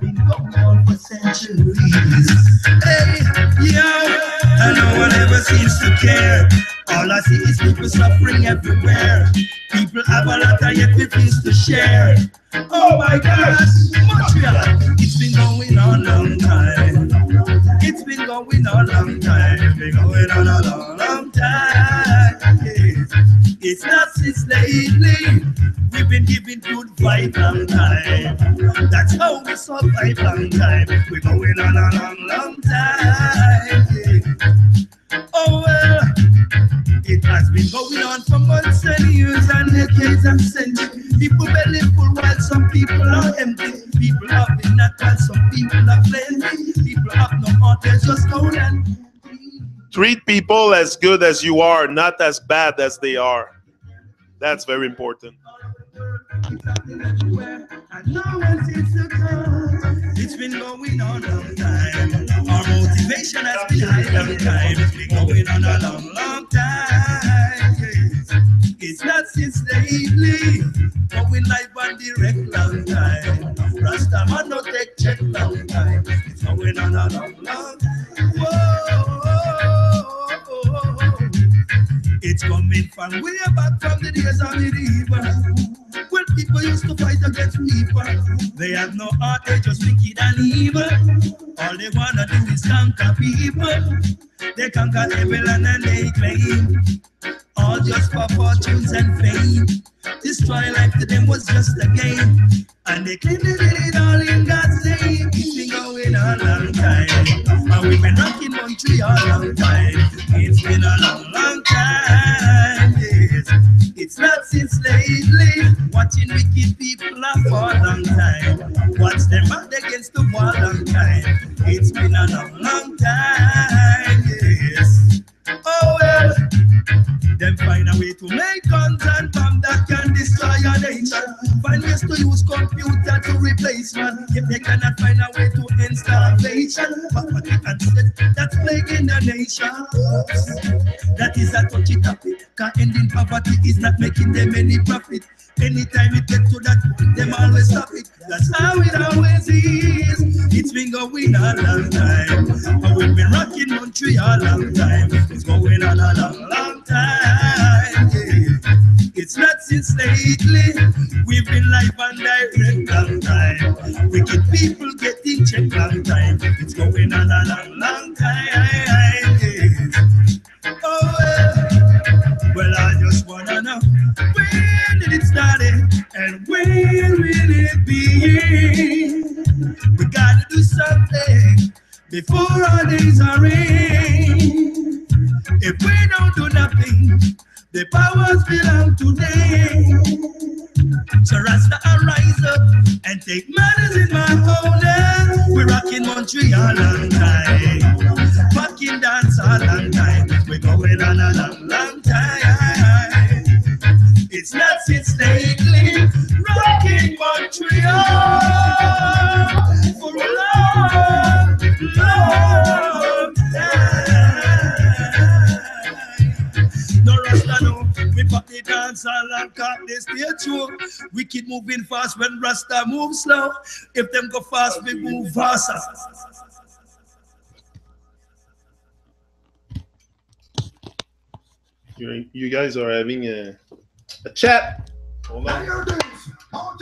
Been going on for centuries. Hey, yo, and no one ever seems to care. All I see is people suffering everywhere. People have a lot and yet refuse to share. Oh my gosh, Montreal, it's been going on a long time. It's been going on a long time. It's been going on a long time. It's not since lately. We've been giving good vibe long time. That's how we survive long time. We're going on a long time. Oh well, it has been going on for months and years and decades and centuries. People belly full while some people are empty. People have been not while some people are plenty. People have no heart, they're just cold and treat people as good as you are, not as bad as they are. That's very important. It's happening everywhere, and no one seems to come. It's been going on a long time. Our motivation has been high long time. It's been going on a long, long time. Yes. It's not since lately. Going live on direct long time. Rasta man no take check long time. It's going on a long, long. Whoa. It's coming from way back from the days of medieval. When people used to fight against people, they have no heart, they just wicked and evil. All they wanna do is conquer people. They conquer Babylon and they claim all just for fortunes and fame. Destroy life to them was just a game, and they claim they did it all in God's name. It's been going on a long time, and we've been rocking Montreal a long time. It's been a long, long time, yes. It's not since lately. Watching wicked people laugh for a long time. Watch them back against the wall long time. It's been a long, long time, yes. Oh well. Then find a way to make guns and bombs that can destroy a nation. Find ways to use computer to replace man. If they cannot find a way to end starvation, poverty and stress that's plaguing the nation. Oops. That is a touchy topic, cause ending poverty is not making them any profit. Anytime it gets to that point, them always stop it. That's how it always is. It's been going on a long time, and we've been rocking Montreal a long time. It's going on a long, long time. Yeah. It's not since lately. We've been live and direct long time. Wicked people getting checked long time. It's going on a long, long time. Yeah. Oh well, I just wanna know, when did it start and when will it be? We gotta do something before our days are in. If we don't do nothing, the powers belong to them. So Rasta, rise up and take matters in my own hands. We're rocking Montreal long time, fucking dance a long time. We're going on a long, long time. It's not since lately, rocking Montreal for a long, long time. No Rasta, no. We pop the dance all and cut the stage show. We keep moving fast when Rasta move slow. If them go fast, we move faster. You guys are having a chat. Hold on. Hold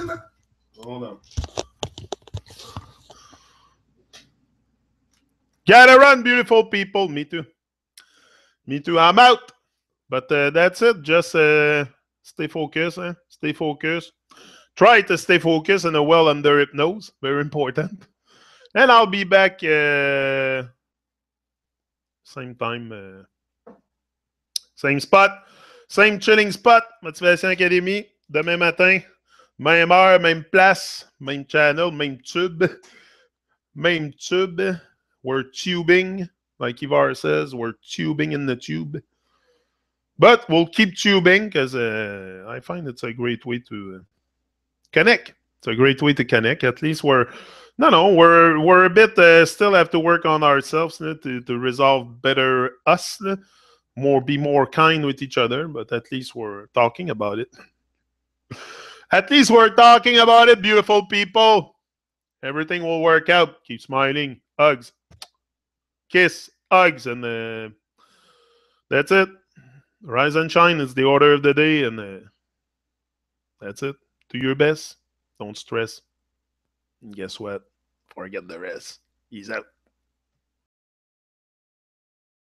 on. Gotta run, beautiful people. Me too. Me too. I'm out. But that's it. Just stay focused. Stay focused. Try to stay focused and well under hypnose. Very important. And I'll be back same time. Same spot. Same chilling spot. Motivation Academy. Demain matin. Même heure, même place. Même channel, même tube. Même tube. We're tubing. Like Ivar says, we're tubing in the tube. But we'll keep tubing because I find it's a great way to connect. It's a great way to connect. At least we're a bit still have to work on ourselves to resolve better us, be more kind with each other. But at least we're talking about it. At least we're talking about it, beautiful people. Everything will work out. Keep smiling. Hugs. Kiss. Hugs. And that's it. Rise and shine is the order of the day, and that's it. Do your best. Don't stress. And guess what? Forget the rest. He's out.